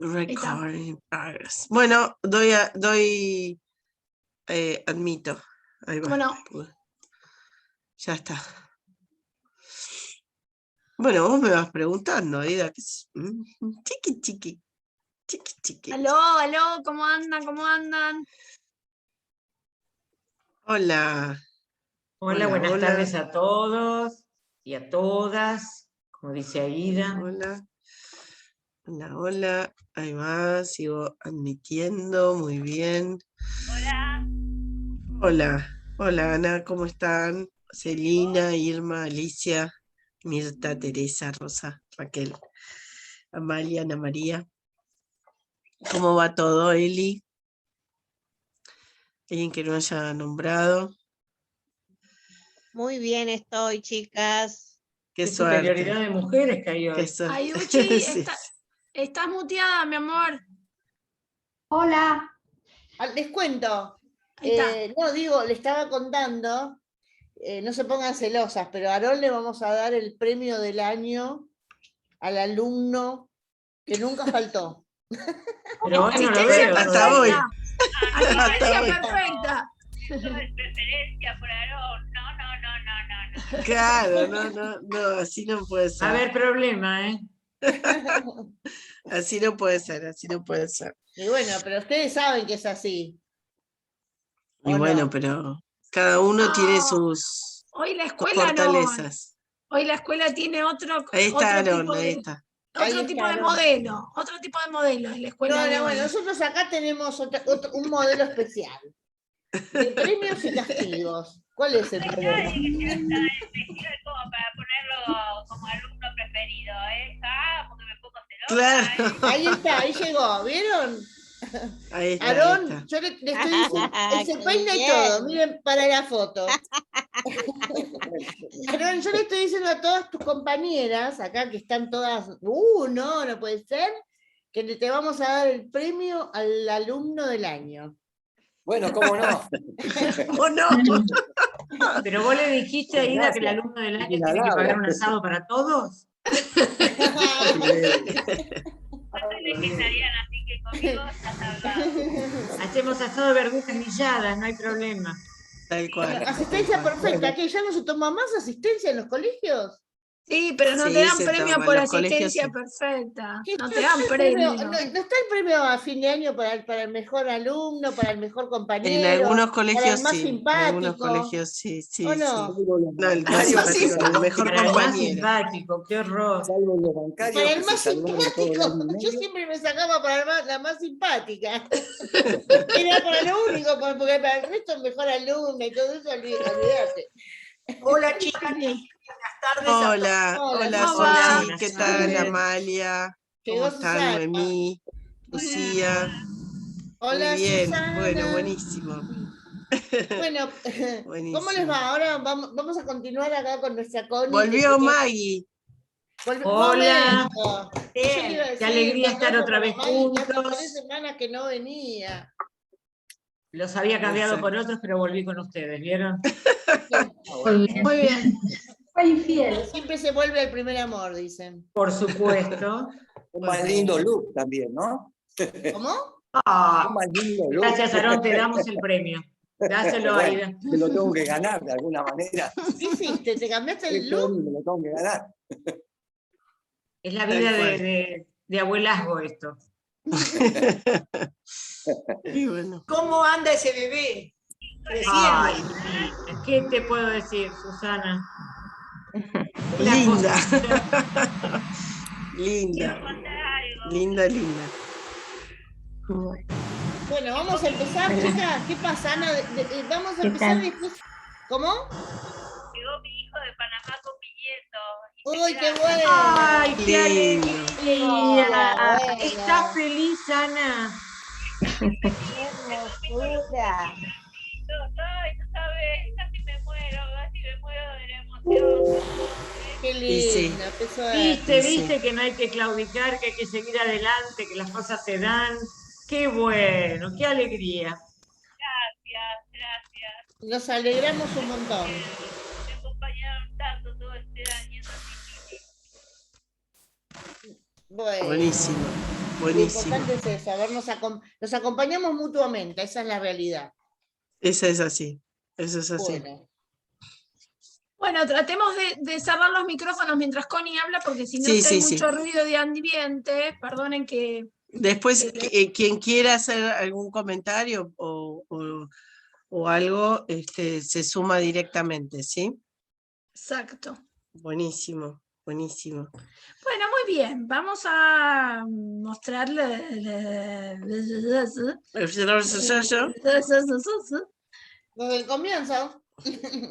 Recording progress. Bueno, admito. Ahí va. Bueno. Ya está. Bueno, vos me vas preguntando, Aida. Chiqui. Aló, ¿cómo andan? Hola. Hola, buenas tardes a todos y a todas, como dice Aida. Hola. Ahí va, sigo admitiendo, muy bien. Hola, Ana, ¿cómo están? Celina, Irma, Alicia, Mirta, Teresa, Rosa, Raquel, Amalia, Ana María. ¿Cómo va todo, Eli? ¿Alguien que no haya nombrado? Muy bien estoy, chicas. Qué superioridad de mujeres que hay hoy. Ayuchi, Sí. estás muteada, mi amor. Hola. Les cuento. No, digo, le estaba contando, no se pongan celosas, pero a Aarón le vamos a dar el premio del año al alumno que nunca faltó. Pero hoy no lo Asistencia veo. Hasta hoy. Asistencia perfecta. Eso es preferencia por Aarón. No. Claro, no, así no puede ser. Va a haber problema, ¿eh? Así no puede ser. Y bueno, pero ustedes saben que es así. Y bueno, no? pero cada uno tiene sus Hoy la escuela fortalezas. No. Hoy la escuela tiene otro Ahí está tipo Aarón, ahí está. Otro tipo de modelo en la escuela. No, bueno, nosotros acá tenemos un modelo especial. De premios y castigos. ¿Cuál es el problema? Especial como para ponerlo como alumno preferido, ¿eh? Porque me pongo celosa. Claro. Ahí está, ahí llegó, ¿vieron? Ahí está, Aarón, yo le estoy diciendo, él se peina y todo, miren para la foto. Aarón, yo le estoy diciendo a todas tus compañeras, acá que están todas, no puede ser, que te vamos a dar el premio al alumno del año. Bueno, ¿cómo no? ¿O no? Pero vos le dijiste a Aida que el alumno del año tiene que pagar un asado para todos. No soy vegetariana, así que conmigo estás hablando. Hacemos asado de verduras grilladas, no hay problema. Tal cual. Asistencia perfecta, ¿que ya no se toma más asistencia en los colegios? Sí, pero no Sí, te dan se premio toma, por en los colegios asistencia sí. perfecta. ¿Qué No está te dan el premio. ¿No está el premio a fin de año para el mejor alumno, para el mejor compañero? En algunos para colegios el más sí. simpático? En algunos colegios sí. ¿O no? No, el más simpático, el mejor Para el más compañero. simpático, qué horror. Salvo los bancarios Para que el se más salvaron todo el simpático, año y yo medio. siempre me sacaba para la más simpática. Era para lo único, porque para el resto el mejor alumno y todo eso, olvídate. Hola chicas, buenas tardes. Hola, Susi, ¿qué tal? tardes. Amalia, ¿cómo Llegó están? Susana. Noemí, Lucía. Hola, muy bien, Susana. bueno, buenísimo. Bueno, Buenísimo. ¿cómo les va? Ahora vamos a continuar acá con nuestra Connie. Volvió Maggie. Hola. Qué alegría estar otra vez juntos. Hace 3 semanas que no venía. Los había cambiado por otros, pero volví con ustedes, ¿vieron? Muy bien. Fue infiel. Siempre se vuelve al primer amor, dicen. Por supuesto. Un más lindo look también, ¿no? ¿Cómo? Un más lindo look. Gracias, Aarón, te damos el premio. Dáselo, Bueno, Aida. me lo tengo que ganar de alguna manera. ¿Qué hiciste? ¿Te cambiaste el Este look? año me lo tengo que ganar. Es la vida de abuelazgo esto. Y bueno. ¿Cómo anda ese bebé? Ay, ¿qué te puedo decir, Susana? Linda. Linda. Bueno, vamos a empezar, chicas. ¿Qué pasa, Ana? Vamos a empezar después. ¿Cómo? Llegó mi hijo de Panamá con Pimiento. ¡Uy, qué bueno! ¡Ay, qué Lindo. alegría! Bueno. ¿Estás feliz, Ana? Hermosura. Ay, no sabes, casi me muero de la emoción. Qué sí. lindo, qué suerte. Viste que no hay que claudicar, que hay que seguir adelante, que las cosas se dan. Qué bueno, qué alegría. Gracias. Nos alegramos un montón. Me acompañaron tanto todo este año. Bueno. Buenísimo. Lo Buenísimo. importante es eso, a ver, nos acompañamos mutuamente, esa es la realidad. Eso es así. Eso es así. Bueno, Bueno, tratemos de cerrar los micrófonos mientras Connie habla, porque si no Sí, hay sí, sí. mucho ruido de ambiente, perdonen que... Después, quien quiera hacer algún comentario o algo, se suma directamente, ¿sí? Exacto. Buenísimo, buenísimo. Bueno, muy bien. Vamos a mostrarle... desde el comienzo.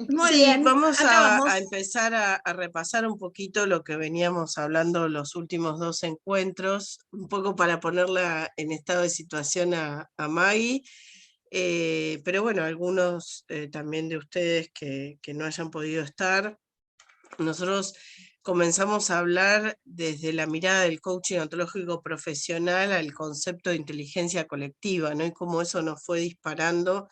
Muy Sí, bien. vamos Acá a vamos. empezar a repasar un poquito lo que veníamos hablando los últimos 2 encuentros, un poco para ponerla en estado de situación a Maggie, pero bueno, algunos también de ustedes que no hayan podido estar. Nosotros comenzamos a hablar desde la mirada del coaching ontológico profesional al concepto de inteligencia colectiva, ¿no? Y cómo eso nos fue disparando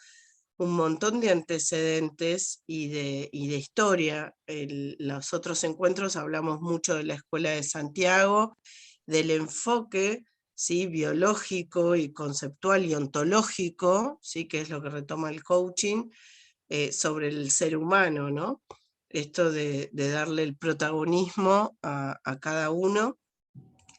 un montón de antecedentes y de historia. Los otros encuentros hablamos mucho de la Escuela de Santiago, del enfoque, ¿sí?, biológico y conceptual y ontológico, ¿sí?, que es lo que retoma el coaching, sobre el ser humano, ¿no? Esto de darle el protagonismo a cada uno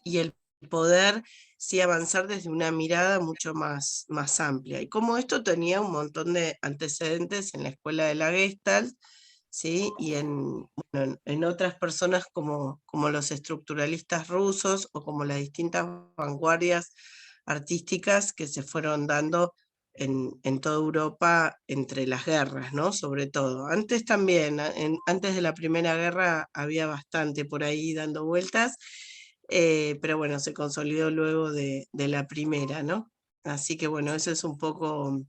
y el poder sí avanzar desde una mirada mucho más amplia. Y como esto tenía un montón de antecedentes en la escuela de la Gestalt, ¿sí?, y en otras personas como los estructuralistas rusos o como las distintas vanguardias artísticas que se fueron dando en toda Europa entre las guerras, ¿no? Sobre todo. Antes también, antes de la Primera Guerra había bastante por ahí dando vueltas, pero bueno, se consolidó luego de la Primera, ¿no? Así que bueno, eso es un poco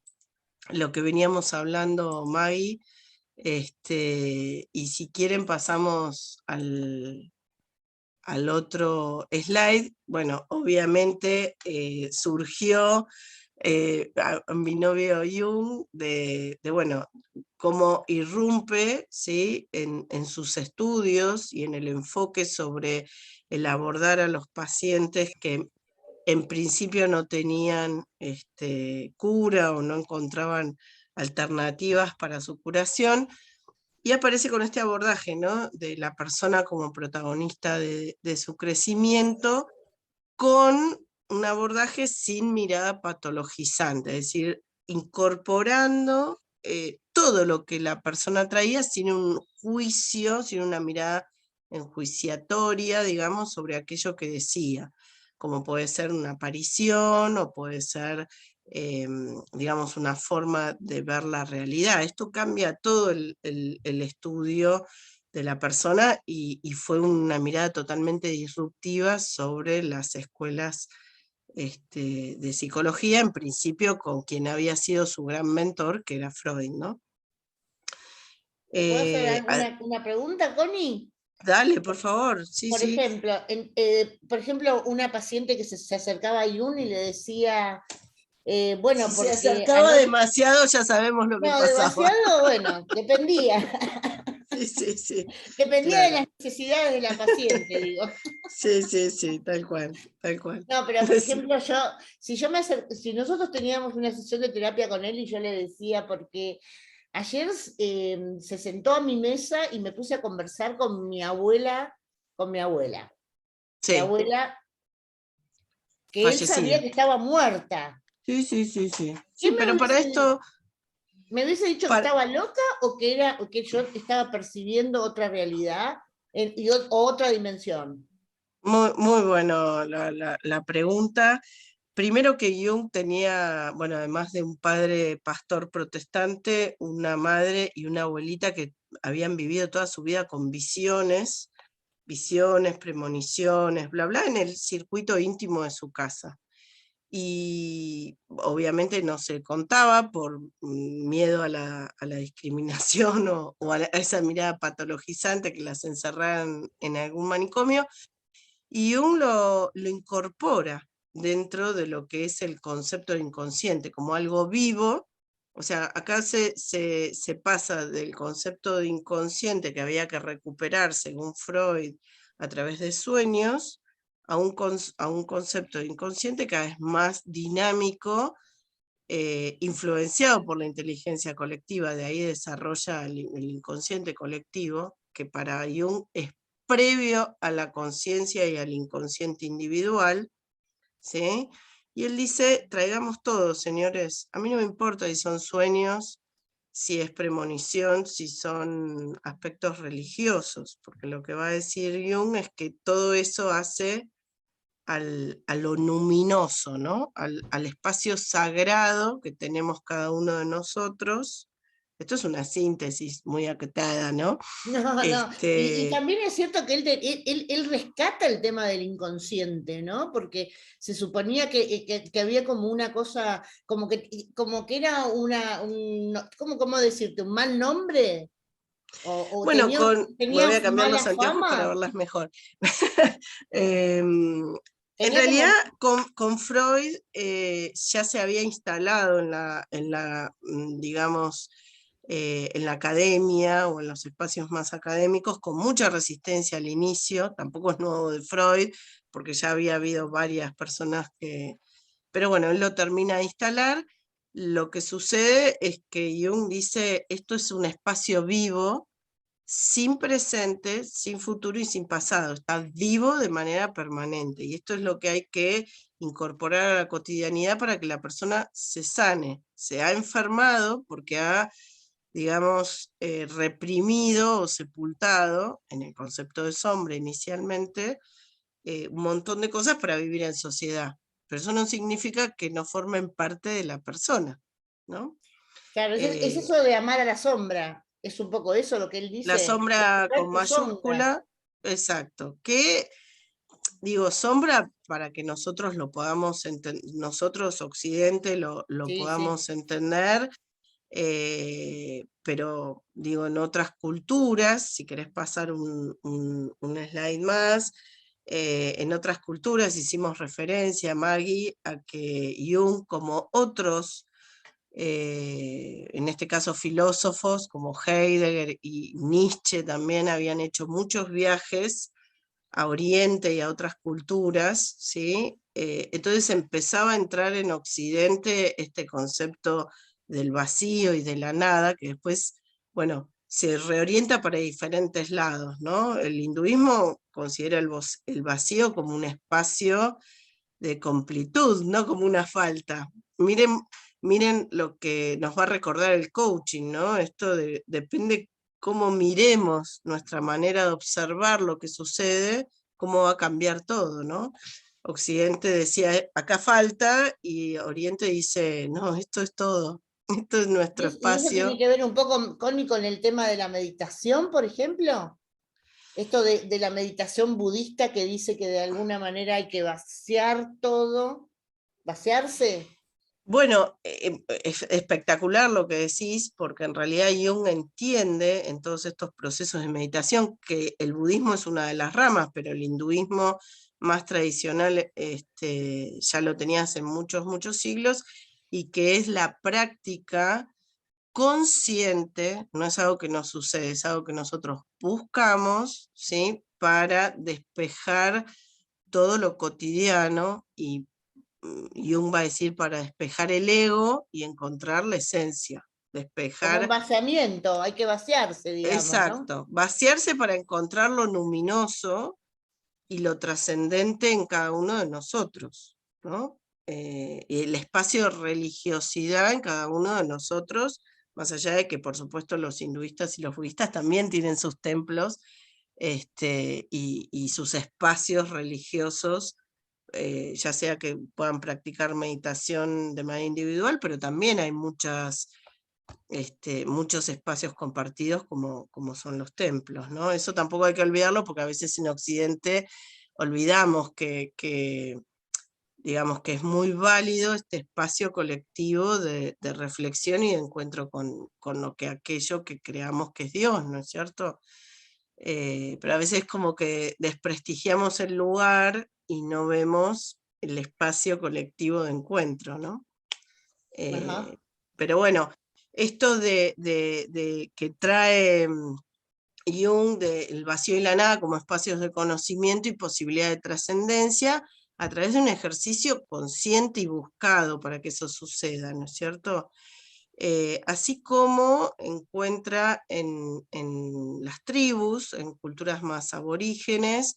lo que veníamos hablando, Maggie. Y si quieren pasamos al otro slide. Bueno, obviamente surgió a mi novio Jung bueno, cómo irrumpe, ¿sí?, en sus estudios y en el enfoque sobre el abordar a los pacientes que en principio no tenían cura o no encontraban alternativas para su curación, y aparece con este abordaje, ¿no?, de la persona como protagonista de su crecimiento, con un abordaje sin mirada patologizante, es decir, incorporando todo lo que la persona traía sin un juicio, sin una mirada enjuiciatoria, digamos, sobre aquello que decía, como puede ser una aparición o puede ser, digamos, una forma de ver la realidad. Esto cambia todo el estudio de la persona y fue una mirada totalmente disruptiva sobre las escuelas de psicología, en principio con quien había sido su gran mentor, que era Freud, ¿no? ¿Te puedo hacer una pregunta, Connie? Dale, por favor. Sí, Por sí. ejemplo, una paciente que se acercaba a Jung y le decía, bueno, Si porque... se acercaba demasiado, ya sabemos lo que pasaba. Demasiado, bueno, dependía. Sí, sí, sí. Dependía Claro. de las necesidades de la paciente, digo. Sí, sí, sí, tal cual, tal cual. No, pero por ejemplo, si nosotros teníamos una sesión de terapia con él y yo le decía, porque ayer se sentó a mi mesa y me puse a conversar con mi abuela. Sí. Mi abuela, que él sabía que estaba muerta. Sí, sí, sí, sí. Sí, pero para esto... ¿Me hubiese dicho que estaba loca o que yo estaba percibiendo otra realidad o otra dimensión? Muy, muy bueno la pregunta. Primero que Jung tenía, bueno, además de un padre pastor protestante, una madre y una abuelita que habían vivido toda su vida con visiones, premoniciones, bla, bla, en el circuito íntimo de su casa. Y obviamente no se contaba por miedo a la discriminación o a esa mirada patologizante que las encerraran en algún manicomio, y Jung lo incorpora dentro de lo que es el concepto de inconsciente, como algo vivo. O sea, acá se pasa del concepto de inconsciente que había que recuperar según Freud a través de sueños, a un concepto de inconsciente cada vez más dinámico, influenciado por la inteligencia colectiva, de ahí desarrolla el inconsciente colectivo, que para Jung es previo a la conciencia y al inconsciente individual, ¿sí? Y él dice, traigamos todo, señores, a mí no me importa si son sueños, si es premonición, si son aspectos religiosos, porque lo que va a decir Jung es que todo eso hace a lo luminoso, ¿no? Al espacio sagrado que tenemos cada uno de nosotros. Esto es una síntesis muy acotada, ¿no? No. Y también es cierto que él rescata el tema del inconsciente, ¿no? Porque se suponía que había como una cosa, como que era ¿cómo decirte? ¿Un mal nombre? O bueno, tenía voy a cambiar mala los anteojos para fama. verlas mejor. En realidad, con Freud ya se había instalado digamos, en la academia o en los espacios más académicos, con mucha resistencia al inicio, tampoco es nuevo de Freud, porque ya había habido varias personas que... Pero bueno, él lo termina de instalar. Lo que sucede es que Jung dice, esto es un espacio vivo, sin presente, sin futuro y sin pasado, está vivo de manera permanente, y esto es lo que hay que incorporar a la cotidianidad para que la persona se sane. Se ha enfermado porque ha, digamos, reprimido o sepultado, en el concepto de sombra inicialmente, un montón de cosas para vivir en sociedad, pero eso no significa que no formen parte de la persona, ¿no? Claro, es eso de amar a la sombra. Es un poco eso lo que él dice. La sombra con Tu sombra. mayúscula, exacto. Que, digo, sombra para que nosotros lo podamos entender, nosotros Occidente lo Sí, podamos entender, pero digo, en otras culturas, si querés pasar un slide más, en otras culturas hicimos referencia, Maggie, a que Jung, como otros, en este caso filósofos como Heidegger y Nietzsche, también habían hecho muchos viajes a Oriente y a otras culturas, ¿sí? Entonces empezaba a entrar en Occidente este concepto del vacío y de la nada, que después, bueno, se reorienta para diferentes lados, ¿no? El hinduismo considera el vacío como un espacio de completud, no como una falta. Miren lo que nos va a recordar el coaching, ¿no? Esto depende cómo miremos nuestra manera de observar lo que sucede, cómo va a cambiar todo, ¿no? Occidente decía, acá falta, y Oriente dice, no, esto es todo, esto es nuestro ¿Y eso espacio. tiene que ver un poco con el tema de la meditación, por ejemplo? Esto de la meditación budista que dice que de alguna manera hay que vaciar todo, vaciarse. Bueno, es espectacular lo que decís, porque en realidad Jung entiende en todos estos procesos de meditación que el budismo es una de las ramas, pero el hinduismo más tradicional ya lo tenía hace muchos, muchos siglos, y que es la práctica consciente, no es algo que nos sucede, es algo que nosotros buscamos, ¿sí? Para despejar todo lo cotidiano, y Jung va a decir para despejar el ego y encontrar la esencia. Despejar. Como un vaciamiento, hay que vaciarse, digamos. Exacto, ¿no? vaciarse para encontrar lo luminoso y lo trascendente en cada uno de nosotros, ¿no? Y el espacio de religiosidad en cada uno de nosotros, más allá de que por supuesto los hinduistas y los budistas también tienen sus templos y sus espacios religiosos, ya sea que puedan practicar meditación de manera individual, pero también hay muchos espacios compartidos como son los templos, ¿no? Eso tampoco hay que olvidarlo, porque a veces en Occidente olvidamos digamos que es muy válido este espacio colectivo de reflexión y de encuentro con aquello que creamos que es Dios, ¿no es cierto? Pero a veces como que desprestigiamos el lugar y no vemos el espacio colectivo de encuentro, ¿no? Pero bueno, esto de que trae Jung del vacío y la nada como espacios de conocimiento y posibilidad de trascendencia a través de un ejercicio consciente y buscado para que eso suceda, ¿no es cierto? Así como encuentra en las tribus, en culturas más aborígenes,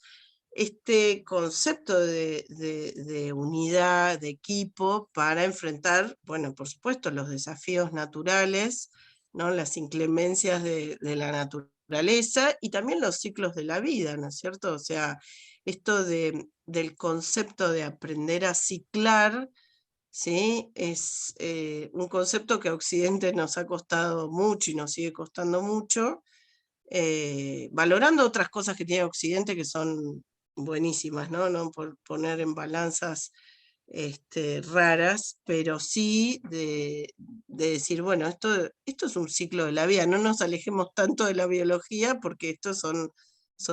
este concepto de unidad, de equipo, para enfrentar, bueno, por supuesto, los desafíos naturales, ¿no? Las inclemencias de la naturaleza y también los ciclos de la vida, ¿no es cierto? O sea, esto del concepto de aprender a ciclar, ¿sí? Es un concepto que a Occidente nos ha costado mucho y nos sigue costando mucho, valorando otras cosas que tiene Occidente que son buenísimas, ¿no? No por poner en balanzas raras, pero sí de decir, bueno, esto es un ciclo de la vida, no nos alejemos tanto de la biología porque estos son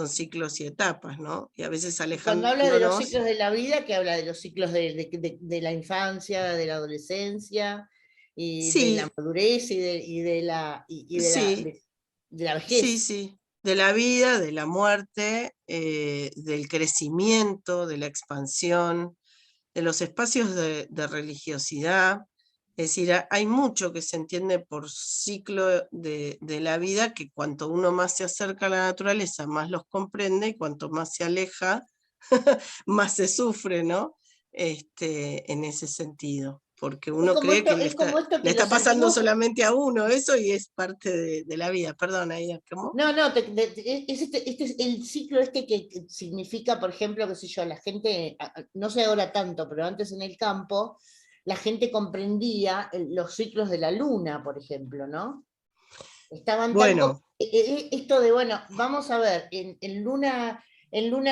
ciclos y etapas, ¿no? Y a veces Cuando habla de los alejándonos. ciclos de la vida, que habla de los ciclos de la infancia, de la adolescencia, y de la Sí, madurez y sí, de la sí, vejez. sí, de la vida, de la muerte, del crecimiento, de la expansión, de los espacios de religiosidad. Es decir, hay mucho que se entiende por ciclo de la vida, que cuanto uno más se acerca a la naturaleza, más los comprende, y cuanto más se aleja, más se sufre, ¿no? En ese sentido, porque uno cree que Es como esto le que está los pasando antiguos. solamente a uno eso y es parte de la vida. Perdón, Aida, ¿cómo? No, no, este es el ciclo que significa, por ejemplo, qué sé yo, la gente, no sé ahora tanto, pero antes en el campo, la gente comprendía los ciclos de la luna, por ejemplo, ¿no? Estaban tan Bueno, esto de, bueno, vamos a ver, en luna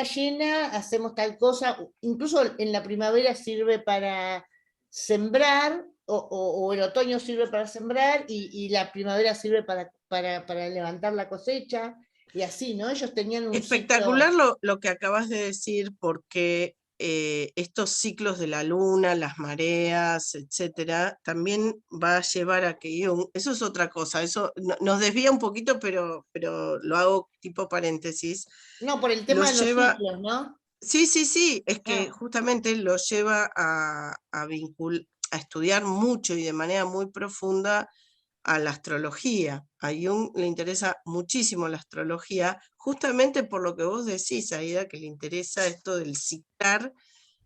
llena hacemos tal cosa, incluso en la primavera sirve para sembrar, o el otoño sirve para sembrar, y la primavera sirve para levantar la cosecha, y así, ¿no? Ellos tenían un espectacular ciclo. lo que acabas de decir, porque estos ciclos de la luna, las mareas, etcétera, también va a llevar a que Jung, eso es otra cosa, eso nos desvía un poquito, pero lo hago tipo paréntesis, No, por el lo tema de los lleva, ciclos, ¿no? sí, sí, sí, es que Ah, justamente lo lleva a estudiar mucho y de manera muy profunda a la astrología. A Jung le interesa muchísimo la astrología, justamente por lo que vos decís, Aida, que le interesa esto del ciclar,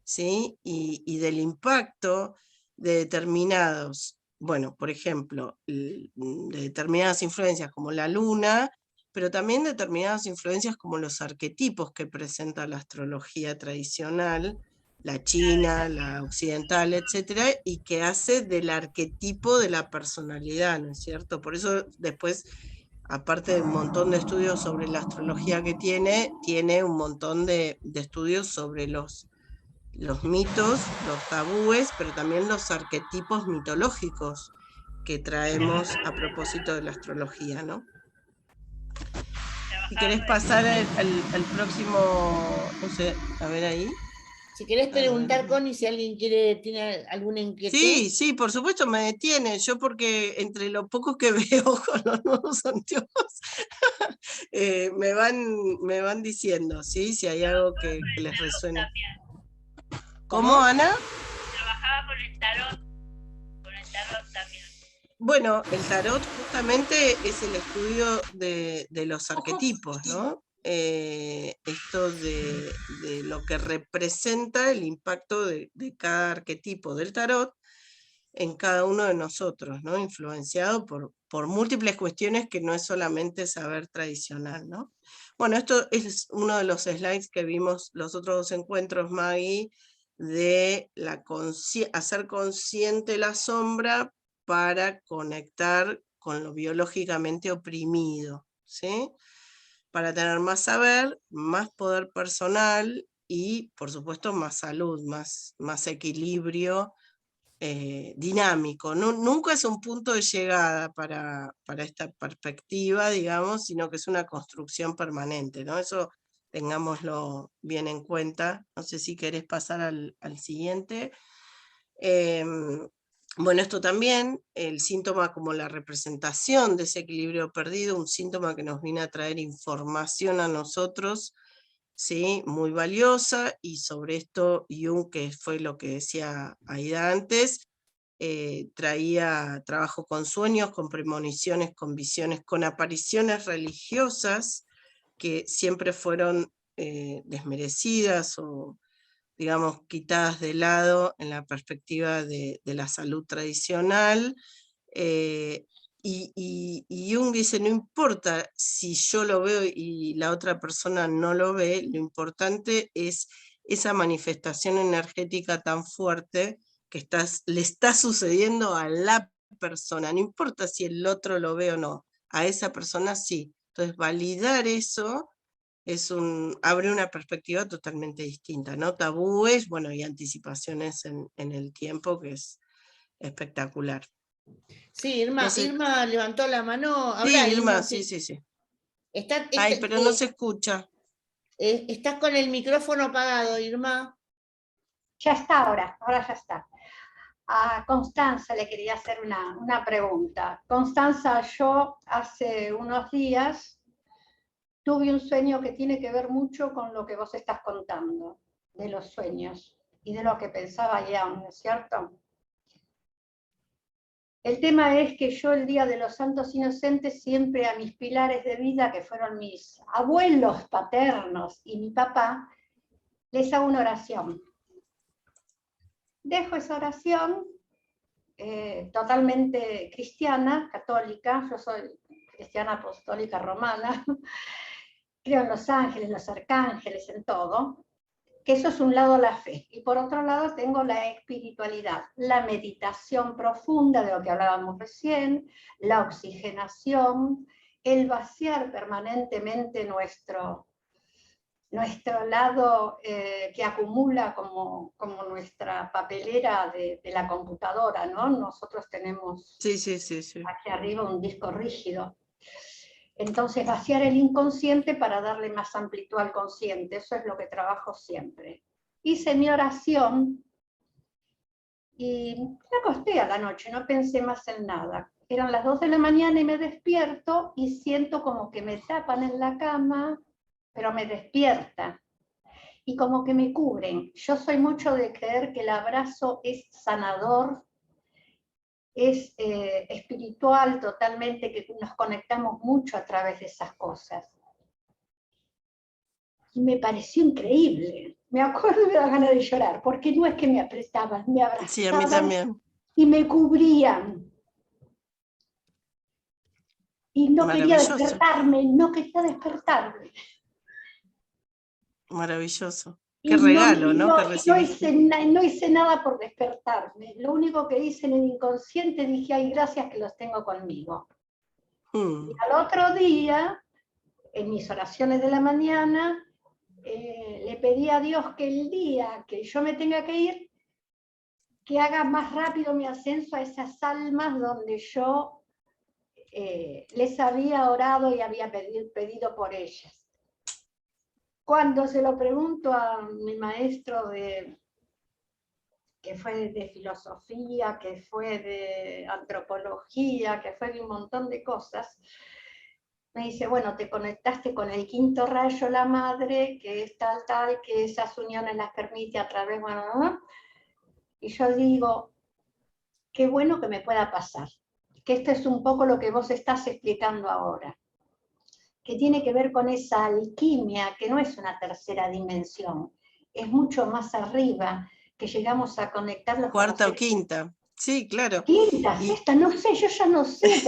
¿sí? Y del impacto de determinados, bueno, por ejemplo, de determinadas influencias como la luna, pero también determinadas influencias como los arquetipos que presenta la astrología tradicional, la china, la occidental, etcétera, y que hace del arquetipo de la personalidad, ¿no es cierto? Por eso después, aparte de un montón de estudios sobre la astrología que tiene un montón de estudios sobre los mitos, los tabúes, pero también los arquetipos mitológicos que traemos a propósito de la astrología, ¿no? Si querés pasar al próximo, no sé, a ver ahí. si querés preguntar, Connie, si alguien tiene alguna inquietud. Sí, sí, por supuesto me detiene. Yo porque entre lo poco que veo con los nuevos anteojos, me van diciendo, ¿sí? Si hay algo que les resuene. ¿Cómo, Ana? Trabajaba con el tarot también. Bueno, el tarot justamente es el estudio de los arquetipos, ¿no? Esto de lo que representa el impacto de cada arquetipo del tarot en cada uno de nosotros, ¿no? Influenciado por múltiples cuestiones que no es solamente saber tradicional, ¿no? Bueno, esto es uno de los slides que vimos los otros dos encuentros, Maggie, de hacer consciente la sombra para conectar con lo biológicamente oprimido, ¿sí? Para tener más saber, más poder personal y, por supuesto, más salud, más equilibrio dinámico. Nunca es un punto de llegada para esta perspectiva, digamos, sino que es una construcción permanente, ¿no? Eso tengámoslo bien en cuenta. No sé si querés pasar al siguiente. bueno, esto también, el síntoma como la representación de ese equilibrio perdido, un síntoma que nos viene a traer información a nosotros, ¿sí? Muy valiosa, y sobre esto Jung, que fue lo que decía Aida antes, traía trabajo con sueños, con premoniciones, con visiones, con apariciones religiosas que siempre fueron desmerecidas o, digamos, quitadas de lado en la perspectiva de la salud tradicional. Y Jung dice, no importa si yo lo veo y la otra persona no lo ve, lo importante es esa manifestación energética tan fuerte que le está sucediendo a la persona, no importa si el otro lo ve o no, a esa persona sí. Entonces validar eso abre una perspectiva totalmente distinta, ¿no? Tabúes, bueno, y anticipaciones en el tiempo, que es espectacular. Sí, Irma, Entonces, Irma levantó la mano. sí, Habla, Irma, sí. Ay, pero no se escucha. Estás con el micrófono apagado, Irma. Ya está ahora ya está. A Constanza le quería hacer una pregunta. Constanza, yo hace unos días tuve un sueño que tiene que ver mucho con lo que vos estás contando, de los sueños y de lo que pensaba Ian, ¿no es cierto? El tema es que yo el Día de los Santos Inocentes siempre a mis pilares de vida, que fueron mis abuelos paternos y mi papá, les hago una oración. Dejo esa oración totalmente cristiana, católica, yo soy cristiana apostólica romana, creo en los ángeles, los arcángeles, en todo, que eso es un lado la fe, y por otro lado tengo la espiritualidad, la meditación profunda de lo que hablábamos recién, la oxigenación, el vaciar permanentemente nuestro lado que acumula como nuestra papelera de la computadora, ¿no? Nosotros tenemos aquí arriba un disco rígido. Entonces, vaciar el inconsciente para darle más amplitud al consciente, eso es lo que trabajo siempre. Hice mi oración y me acosté a la noche, no pensé más en nada. Eran las 2 de la mañana y me despierto y siento como que me tapan en la cama, pero me despierta. Y como que me cubren. Yo soy mucho de creer que el abrazo es sanador, es espiritual totalmente, que nos conectamos mucho a través de esas cosas. Y me pareció increíble. Me acuerdo y me da ganas de llorar, porque no es que me apretaban, me abrazaban. Sí, a mí también. Y me cubrían. Y no quería despertarme, no quería despertarme. Maravilloso. Qué regalo, ¿no? Que recibiste. No hice nada por despertarme. Lo único que hice en el inconsciente, dije, ay, gracias que los tengo conmigo. Y al otro día, en mis oraciones de la mañana, le pedí a Dios que el día que yo me tenga que ir, que haga más rápido mi ascenso a esas almas donde yo les había orado y había pedido por ellas. Cuando se lo pregunto a mi maestro que fue de filosofía, que fue de antropología, que fue de un montón de cosas, me dice, bueno, te conectaste con el quinto rayo, la madre, que es tal, que esas uniones las permite a través, bueno, ¿no? Y yo digo, qué bueno que me pueda pasar, que esto es un poco lo que vos estás explicando ahora, que tiene que ver con esa alquimia, que no es una tercera dimensión, es mucho más arriba, que llegamos a conectar los cuarta o quinta, sí, claro. Quinta, sexta, no sé, yo ya no sé.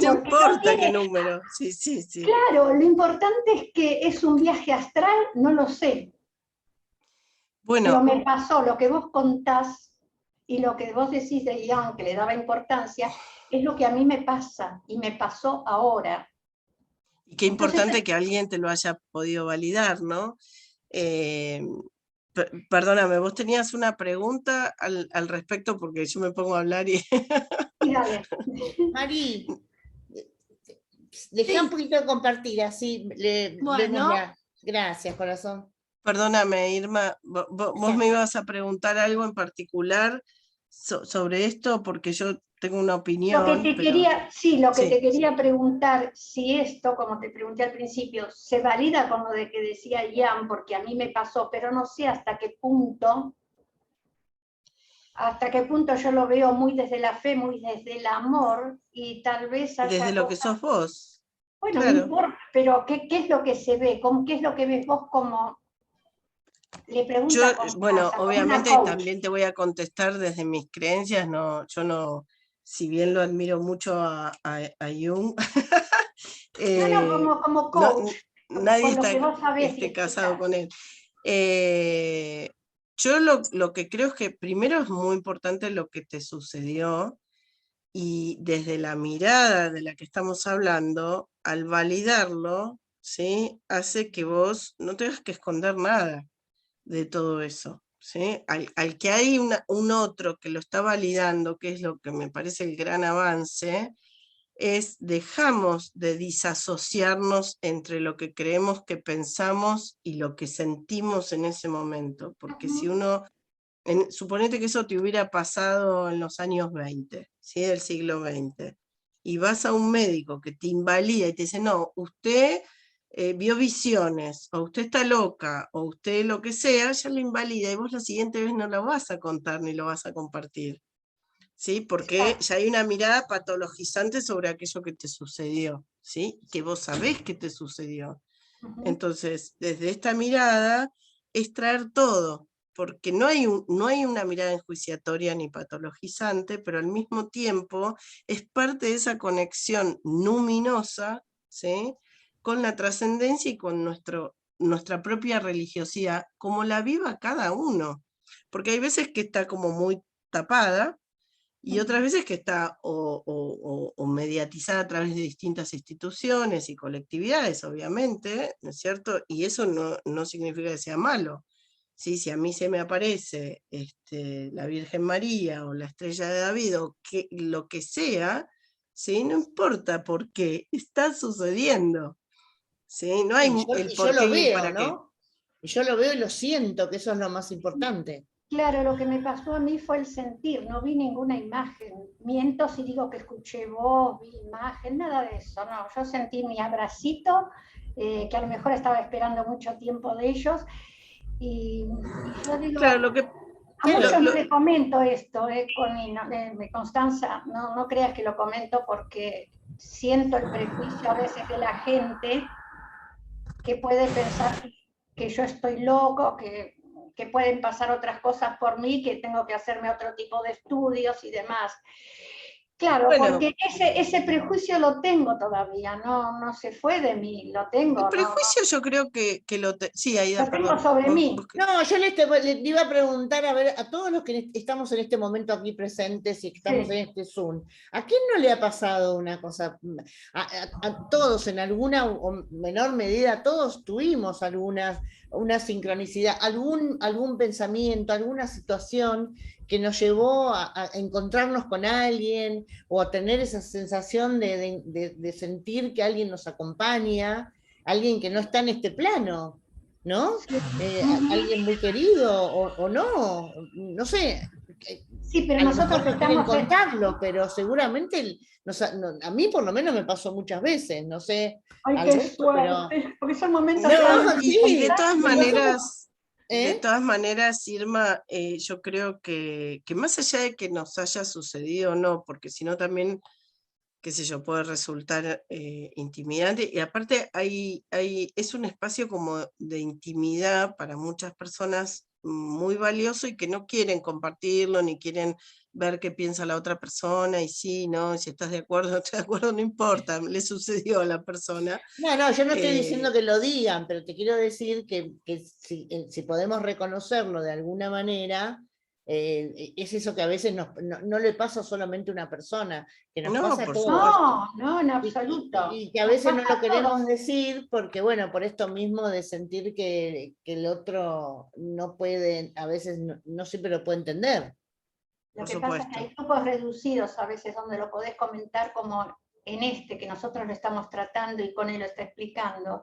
No importa qué número, sí. Claro, lo importante es que es un viaje astral, no lo sé. Bueno. Pero me pasó, lo que vos contás y lo que vos decís de Ian, que le daba importancia, es lo que a mí me pasa, y me pasó ahora. Y qué importante que alguien te lo haya podido validar, ¿no? Perdóname, vos tenías una pregunta al respecto, porque yo me pongo a hablar y... Dale. Mari, deja un poquito de compartir, así vemos la... Gracias, corazón. Perdóname, Irma, vos me ibas a preguntar algo en particular sobre esto, porque yo tengo una opinión. Lo que te quería preguntar, si esto, como te pregunté al principio, se valida con lo de que decía Ian, porque a mí me pasó, pero no sé hasta qué punto yo lo veo muy desde la fe, muy desde el amor, y tal vez haya desde lo que sos vos. Bueno, claro. no importa, pero ¿qué es lo que se ve? ¿Qué es lo que ves vos como le pregunta? Bueno, obviamente también te voy a contestar desde mis creencias, yo no, si bien lo admiro mucho a Jung, como coach, nadie con lo que vos sabés esté casado con él. Yo lo que creo es que primero es muy importante lo que te sucedió, y desde la mirada de la que estamos hablando, al validarlo, ¿sí? Hace que vos no tengas que esconder nada de todo eso. ¿Sí? Al que hay un otro que lo está validando, que es lo que me parece el gran avance, es dejamos de disasociarnos entre lo que creemos que pensamos y lo que sentimos en ese momento, porque si uno, suponete que eso te hubiera pasado en los años 20, ¿sí? Del siglo XX, y vas a un médico que te invalida y te dice, no, usted vio visiones, o usted está loca, o usted lo que sea, ya lo invalida, y vos la siguiente vez no lo vas a contar ni lo vas a compartir. ¿Sí? Porque ya hay una mirada patologizante sobre aquello que te sucedió, ¿sí? Que vos sabés que te sucedió. Entonces, desde esta mirada, es traer todo, porque no hay una mirada enjuiciatoria ni patologizante, pero al mismo tiempo es parte de esa conexión luminosa, ¿sí? Con la trascendencia y con nuestra propia religiosidad, como la viva cada uno. Porque hay veces que está como muy tapada, y otras veces que está o mediatizada a través de distintas instituciones y colectividades, obviamente, ¿no es cierto? Y eso no significa que sea malo. ¿Sí? Si a mí se me aparece la Virgen María o la Estrella de David o lo que sea, ¿sí? No importa por qué, está sucediendo. ¿Sí? No hay el por qué y para qué. Y yo lo veo y lo siento, que eso es lo más importante. Claro, lo que me pasó a mí fue el sentir, no vi ninguna imagen. Miento si digo que escuché voz, vi imagen, nada de eso, no. Yo sentí mi abracito, que a lo mejor estaba esperando mucho tiempo de ellos, y yo digo, claro, a muchos no le comento esto, Constanza, no creas que lo comento porque siento el prejuicio a veces de la gente que puede pensar que yo estoy loco, que pueden pasar otras cosas por mí, que tengo que hacerme otro tipo de estudios y demás. Claro, bueno, porque ese prejuicio lo tengo todavía, no se fue de mí, lo tengo. El prejuicio yo creo que sí, Aida, lo tengo sobre mí. No, yo le iba a preguntar, a ver, a todos los que estamos en este momento aquí presentes y que estamos en este Zoom, ¿a quién no le ha pasado una cosa? A todos, en alguna o menor medida, todos tuvimos una sincronicidad, algún pensamiento, alguna situación que nos llevó a encontrarnos con alguien o a tener esa sensación de sentir que alguien nos acompaña, alguien que no está en este plano, ¿no? Alguien muy querido o no sé. Sí, pero nosotros estamos contarlo, pero seguramente a mí por lo menos me pasó muchas veces, no sé. Ay, qué suerte, porque son momentos y de todas maneras, de todas maneras, Irma, yo creo que más allá de que nos haya sucedido o no, porque si no también, qué sé yo, puede resultar intimidante, y aparte es un espacio como de intimidad para muchas personas muy valioso y que no quieren compartirlo, ni quieren ver qué piensa la otra persona, y sí, no, si estás de acuerdo, no estás de acuerdo, no importa, le sucedió a la persona. No, yo no estoy diciendo que lo digan, pero te quiero decir que si podemos reconocerlo de alguna manera, es eso que a veces no le pasa solamente a una persona, que nos pasa a todos. No, en absoluto. Y que a veces no lo queremos decir porque, bueno, por esto mismo de sentir que el otro no puede, a veces no siempre lo puede entender. Lo que pasa es que hay grupos reducidos a veces donde lo podés comentar como en que nosotros lo estamos tratando y con él lo está explicando,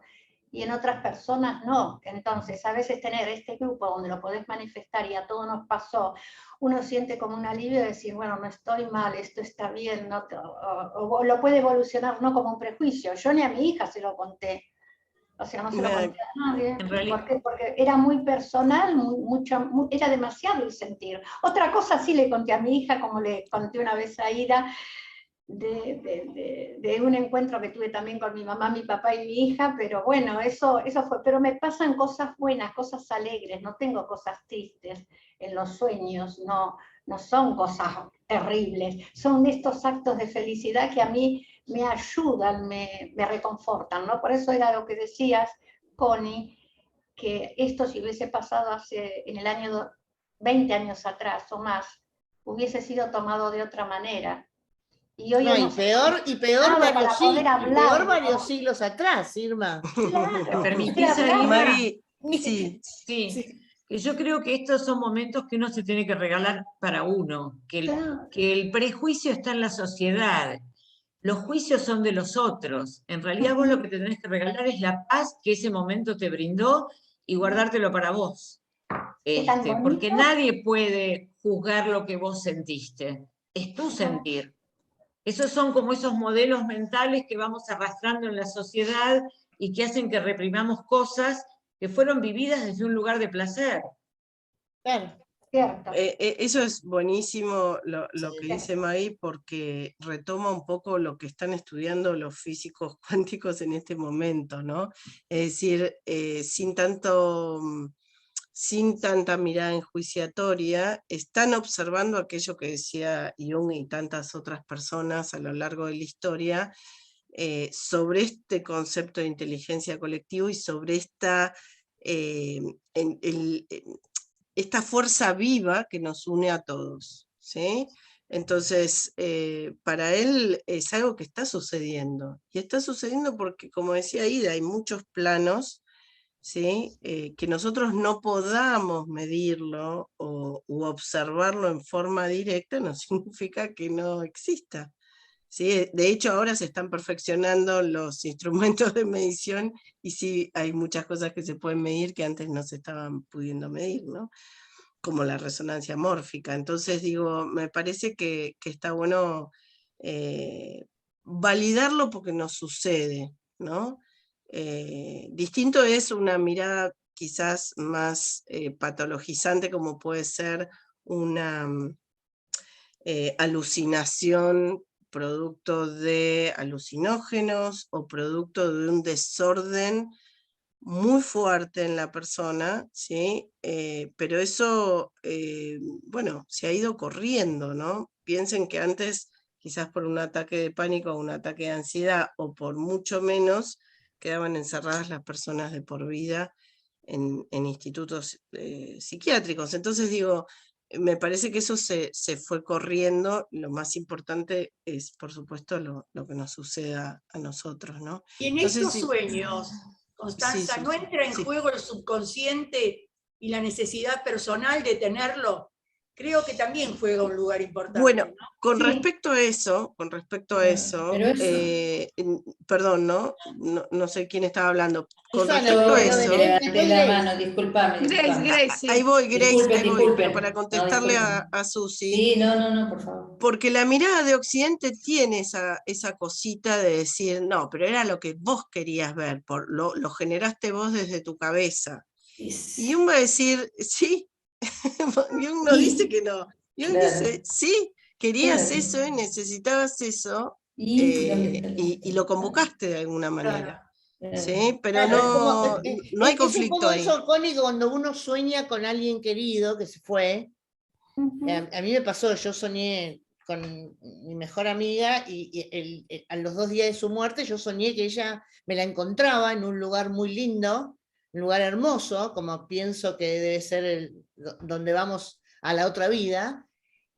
y en otras personas no. Entonces, a veces tener este grupo donde lo podés manifestar y a todos nos pasó, uno siente como un alivio de decir, bueno, no estoy mal, esto está bien, no, o lo puede evolucionar no como un prejuicio. Yo ni a mi hija se lo conté. O sea, no se lo conté a nadie. ¿Por qué? Porque era muy personal, era demasiado el sentir. Otra cosa sí le conté a mi hija, como le conté una vez a Ida, de un encuentro que tuve también con mi mamá, mi papá y mi hija, pero bueno, eso fue. Pero me pasan cosas buenas, cosas alegres, no tengo cosas tristes en los sueños, no son cosas terribles, son estos actos de felicidad que a mí me ayudan, me reconfortan, ¿no? Por eso era lo que decías, Connie, que esto si hubiese pasado en el año 20 años atrás o más, hubiese sido tomado de otra manera. Y hoy peor varios siglos atrás, Irma. Claro, ¿me permitís ahí? Sí. Yo creo que estos son momentos que uno se tiene que regalar para uno, que el prejuicio está en la sociedad, los juicios son de los otros. En realidad vos lo que te tenés que regalar es la paz que ese momento te brindó y guardártelo para vos. Porque nadie puede juzgar lo que vos sentiste, es tu sentir. Esos son como esos modelos mentales que vamos arrastrando en la sociedad y que hacen que reprimamos cosas que fueron vividas desde un lugar de placer. Claro. Eso es buenísimo lo que dice May, porque retoma un poco lo que están estudiando los físicos cuánticos en este momento, ¿no? Es decir, sin tanta mirada enjuiciatoria, están observando aquello que decía Jung y tantas otras personas a lo largo de la historia, sobre este concepto de inteligencia colectiva y sobre esta fuerza viva que nos une a todos, ¿sí? Entonces, para él es algo que está sucediendo, y está sucediendo porque, como decía Ida, hay muchos planos, ¿sí? Que nosotros no podamos medirlo u observarlo en forma directa no significa que no exista, ¿sí? De hecho, ahora se están perfeccionando los instrumentos de medición y sí hay muchas cosas que se pueden medir que antes no se estaban pudiendo medir, ¿no? Como la resonancia mórfica. Entonces digo, me parece que está bueno validarlo porque nos sucede, ¿no? Distinto es una mirada quizás más patologizante, como puede ser una alucinación producto de alucinógenos o producto de un desorden muy fuerte en la persona, ¿sí? Pero eso, bueno, se ha ido corriendo, ¿no? Piensen que antes, quizás por un ataque de pánico o un ataque de ansiedad, o por mucho menos, quedaban encerradas las personas de por vida en institutos psiquiátricos. Entonces digo, me parece que eso se fue corriendo. Lo más importante es, por supuesto, lo que nos suceda a nosotros, ¿no? Y en estos sueños, Constanza, ¿no entra en juego el subconsciente y la necesidad personal de tenerlo? Creo que también juega un lugar importante. Bueno, ¿no? con respecto a eso, perdón, no sé quién estaba hablando. Con respecto a eso, levanté la mano, disculpame. Grace. Ahí voy, Disculpen. pero para contestarle a Susi. Sí, no, por favor. Porque la mirada de Occidente tiene esa cosita de decir, no, pero era lo que vos querías ver, lo generaste vos desde tu cabeza. Y uno va a decir, sí, y uno dice que no. Y uno dice, sí, querías eso, necesitabas eso, y lo convocaste de alguna manera. Sí, pero no hay conflicto ahí. Es un poco eso, Connie, cuando uno sueña con alguien querido que se fue. A mí me pasó, yo soñé con mi mejor amiga y a los 2 días de su muerte yo soñé que ella me la encontraba en un lugar muy lindo, un lugar hermoso, como pienso que debe ser donde vamos a la otra vida,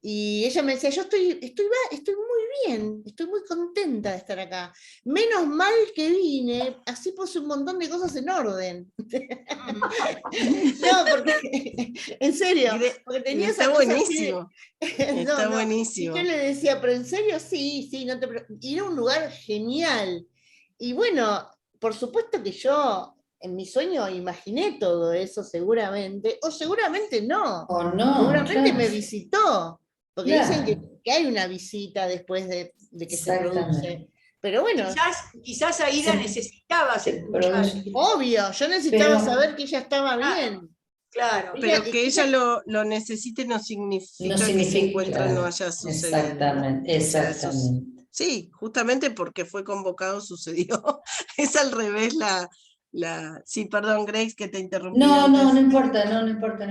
y ella me decía, yo estoy muy bien, estoy muy contenta de estar acá, menos mal que vine, así puse un montón de cosas en orden. No, porque, en serio, porque tenía está buenísimo, está buenísimo. Y yo le decía, pero en serio, sí, y era un lugar genial, y bueno, por supuesto que yo en mi sueño imaginé todo eso seguramente, o seguramente no. O no. Seguramente claro. me visitó, porque Claro. dicen que hay una visita después de que se produce. Pero bueno. Quizás Aida necesitabas escuchar. Obvio, yo necesitaba saber que ella estaba bien. Claro. Pero que ella lo necesite no significa que ese encuentro no haya sucedido. Exactamente, exactamente. Sí, justamente porque fue convocado sucedió. Es al revés Sí, perdón, Grace, que te interrumpí. No importa, no importa.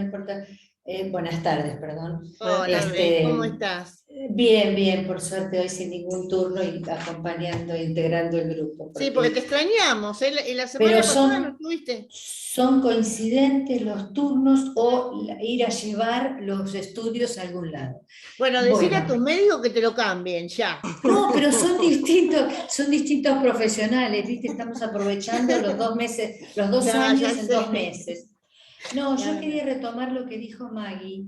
Buenas tardes, perdón. Hola, Grace, ¿cómo estás? Bien, por suerte hoy sin ningún turno y acompañando e integrando el grupo. Sí, porque te extrañamos, en la semana pasada no estuviste. ¿Son coincidentes los turnos o ir a llevar los estudios a algún lado? Bueno, decirle a tus médicos que te lo cambien, ya. No, pero son distintos profesionales, ¿viste? Estamos aprovechando los 2 meses, los 2 años en 2 meses. No, yo quería retomar lo que dijo Maggie,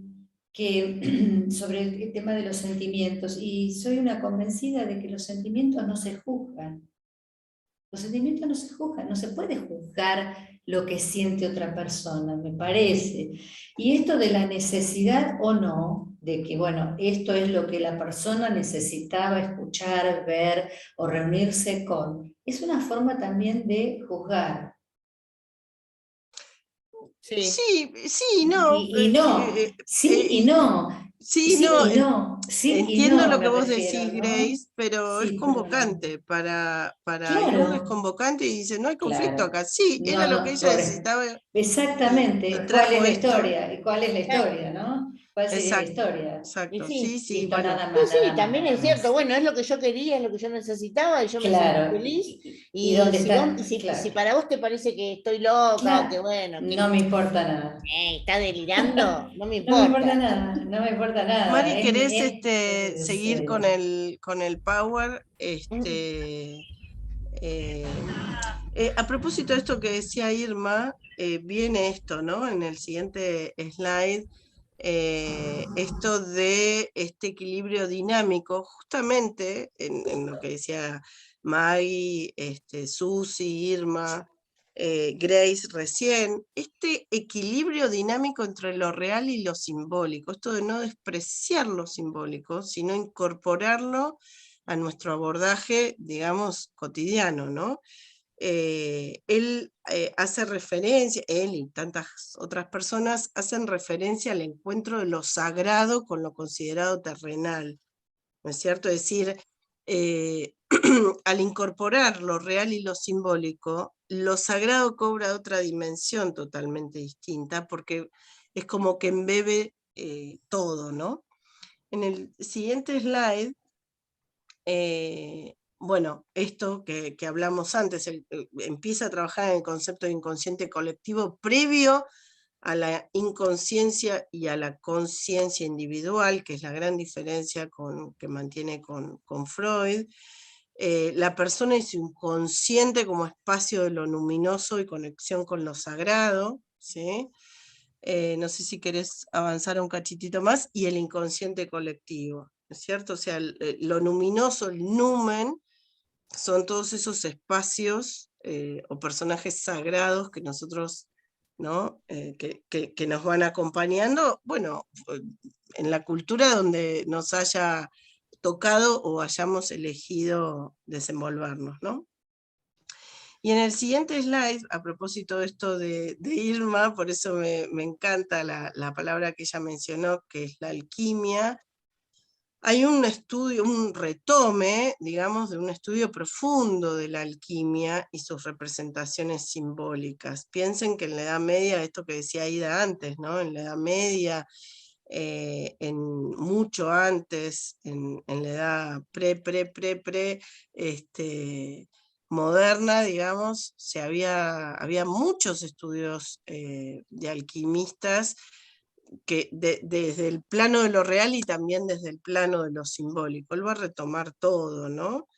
sobre el tema de los sentimientos, y soy una convencida de que los sentimientos no se juzgan. Los sentimientos no se juzgan, no se puede juzgar lo que siente otra persona, me parece. Y esto de la necesidad o no, de que, bueno, esto es lo que la persona necesitaba escuchar, ver o reunirse con, es una forma también de juzgar. Sí, no. Y no, sí y no. Sí, no. Entiendo lo que vos refiero, decís, ¿no? Grace, pero Sí, es convocante para claro. Jung, es convocante y dice, no hay conflicto acá. Sí, era lo que ella necesitaba. Exactamente, ¿cuál es la historia? ¿Y cuál es la historia, no? ¿Cuál sería la historia? Exacto, sí, bueno. Nada más, también es cierto, bueno, es lo que yo quería, es lo que yo necesitaba y yo me siento feliz. ¿Y dónde está? Si para vos te parece que estoy loca, que bueno. No me importa nada. ¿Está delirando? No me importa. No me importa nada. Mari, ¿querés seguir con el power? A propósito de esto que decía Irma, viene esto, ¿no? En el siguiente slide, esto de este equilibrio dinámico, justamente en lo que decía Maggie, Susi, Irma, Grace recién, este equilibrio dinámico entre lo real y lo simbólico, esto de no despreciar lo simbólico, sino incorporarlo a nuestro abordaje, digamos, cotidiano, ¿no? Él hace referencia, él y tantas otras personas hacen referencia al encuentro de lo sagrado con lo considerado terrenal, ¿no es cierto? Es decir, al incorporar lo real y lo simbólico, lo sagrado cobra otra dimensión totalmente distinta, porque es como que embebe todo, ¿no? En el siguiente slide, bueno, esto que hablamos antes, empieza a trabajar en el concepto de inconsciente colectivo previo a la inconsciencia y a la conciencia individual, que es la gran diferencia que mantiene con Freud. La persona y su inconsciente como espacio de lo luminoso y conexión con lo sagrado, ¿sí? No sé si querés avanzar un cachitito más, y el inconsciente colectivo, ¿no es cierto? O sea, lo luminoso, el numen, son todos esos espacios o personajes sagrados que nosotros, ¿no? Que nos van acompañando, bueno, en la cultura donde nos haya tocado o hayamos elegido desenvolvernos, ¿no? Y en el siguiente slide, a propósito de esto de Irma, por eso me encanta la palabra que ella mencionó, que es la alquimia. Hay un estudio, un retome, digamos, de un estudio profundo de la alquimia y sus representaciones simbólicas. Piensen que en la Edad Media, esto que decía Aida antes, ¿no? En la Edad Media, mucho antes, en la edad moderna, digamos, había muchos estudios de alquimistas que desde el plano de lo real y también desde el plano de lo simbólico. Él va a retomar todo, ¿no?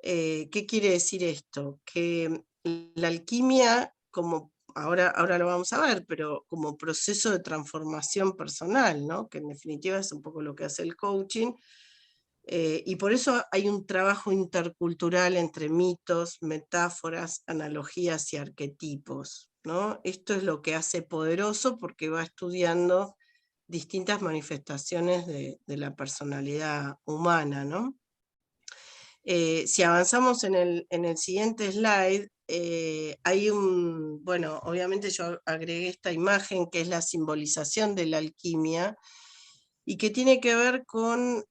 ¿Qué quiere decir esto? Que la alquimia, como ahora lo vamos a ver, pero como proceso de transformación personal, ¿no? Que en definitiva es un poco lo que hace el coaching, Y por eso hay un trabajo intercultural entre mitos, metáforas, analogías y arquetipos, ¿no? Esto es lo que hace poderoso porque va estudiando distintas manifestaciones de la personalidad humana, ¿no? Si avanzamos en el siguiente slide, hay bueno, obviamente yo agregué esta imagen que es la simbolización de la alquimia, y que tiene que ver con,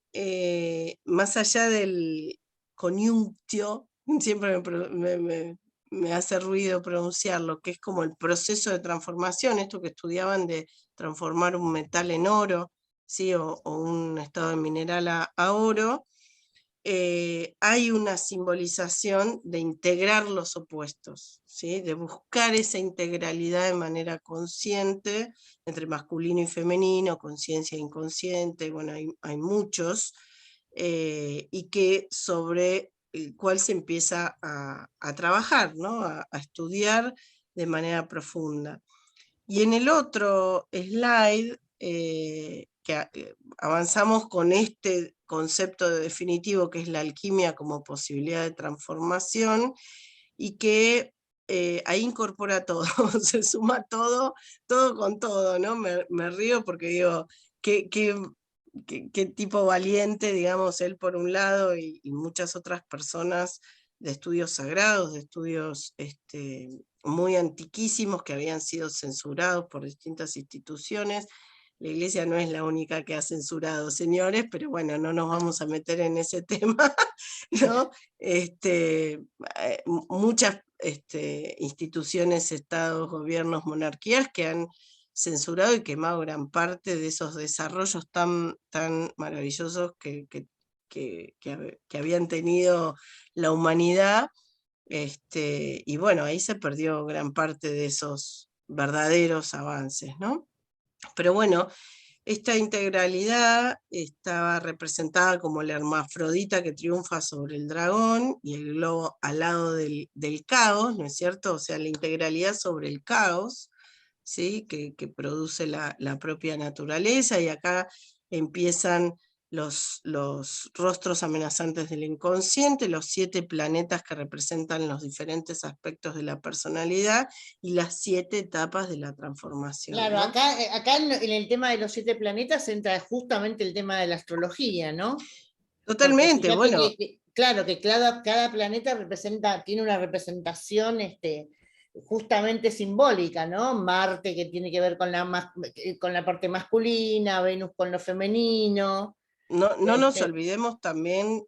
más allá del coniunctio, siempre me hace ruido pronunciarlo, que es como el proceso de transformación, esto que estudiaban de transformar un metal en oro, ¿sí? o un estado de mineral a oro. Hay una simbolización de integrar los opuestos, ¿sí? De buscar esa integralidad de manera consciente entre masculino y femenino, conciencia e inconsciente, bueno, hay muchos, y que sobre el cual se empieza a trabajar, ¿no? a estudiar de manera profunda. Y en el otro slide, avanzamos con este concepto definitivo que es la alquimia como posibilidad de transformación, y que ahí incorpora todo, se suma todo con todo, ¿no? Me río porque digo, qué tipo valiente, digamos, él por un lado y muchas otras personas de estudios sagrados, de estudios muy antiquísimos que habían sido censurados por distintas instituciones. La Iglesia no es la única que ha censurado, señores, pero bueno, no nos vamos a meter en ese tema, ¿no? Muchas instituciones, estados, gobiernos, monarquías que han censurado y quemado gran parte de esos desarrollos tan maravillosos que habían tenido la humanidad, y bueno, ahí se perdió gran parte de esos verdaderos avances, ¿no? Pero bueno, esta integralidad estaba representada como la hermafrodita que triunfa sobre el dragón y el globo al lado del caos, ¿no es cierto? O sea, la integralidad sobre el caos, ¿sí? que produce la propia naturaleza, y acá empiezan los rostros amenazantes del inconsciente, los 7 planetas que representan los diferentes aspectos de la personalidad y las 7 etapas de la transformación. Claro, ¿no? acá en el tema de los 7 planetas entra justamente el tema de la astrología, ¿no? Totalmente, bueno. Claro, que cada planeta tiene una representación justamente simbólica, ¿no? Marte, que tiene que ver con la parte masculina, Venus con lo femenino. No nos olvidemos también,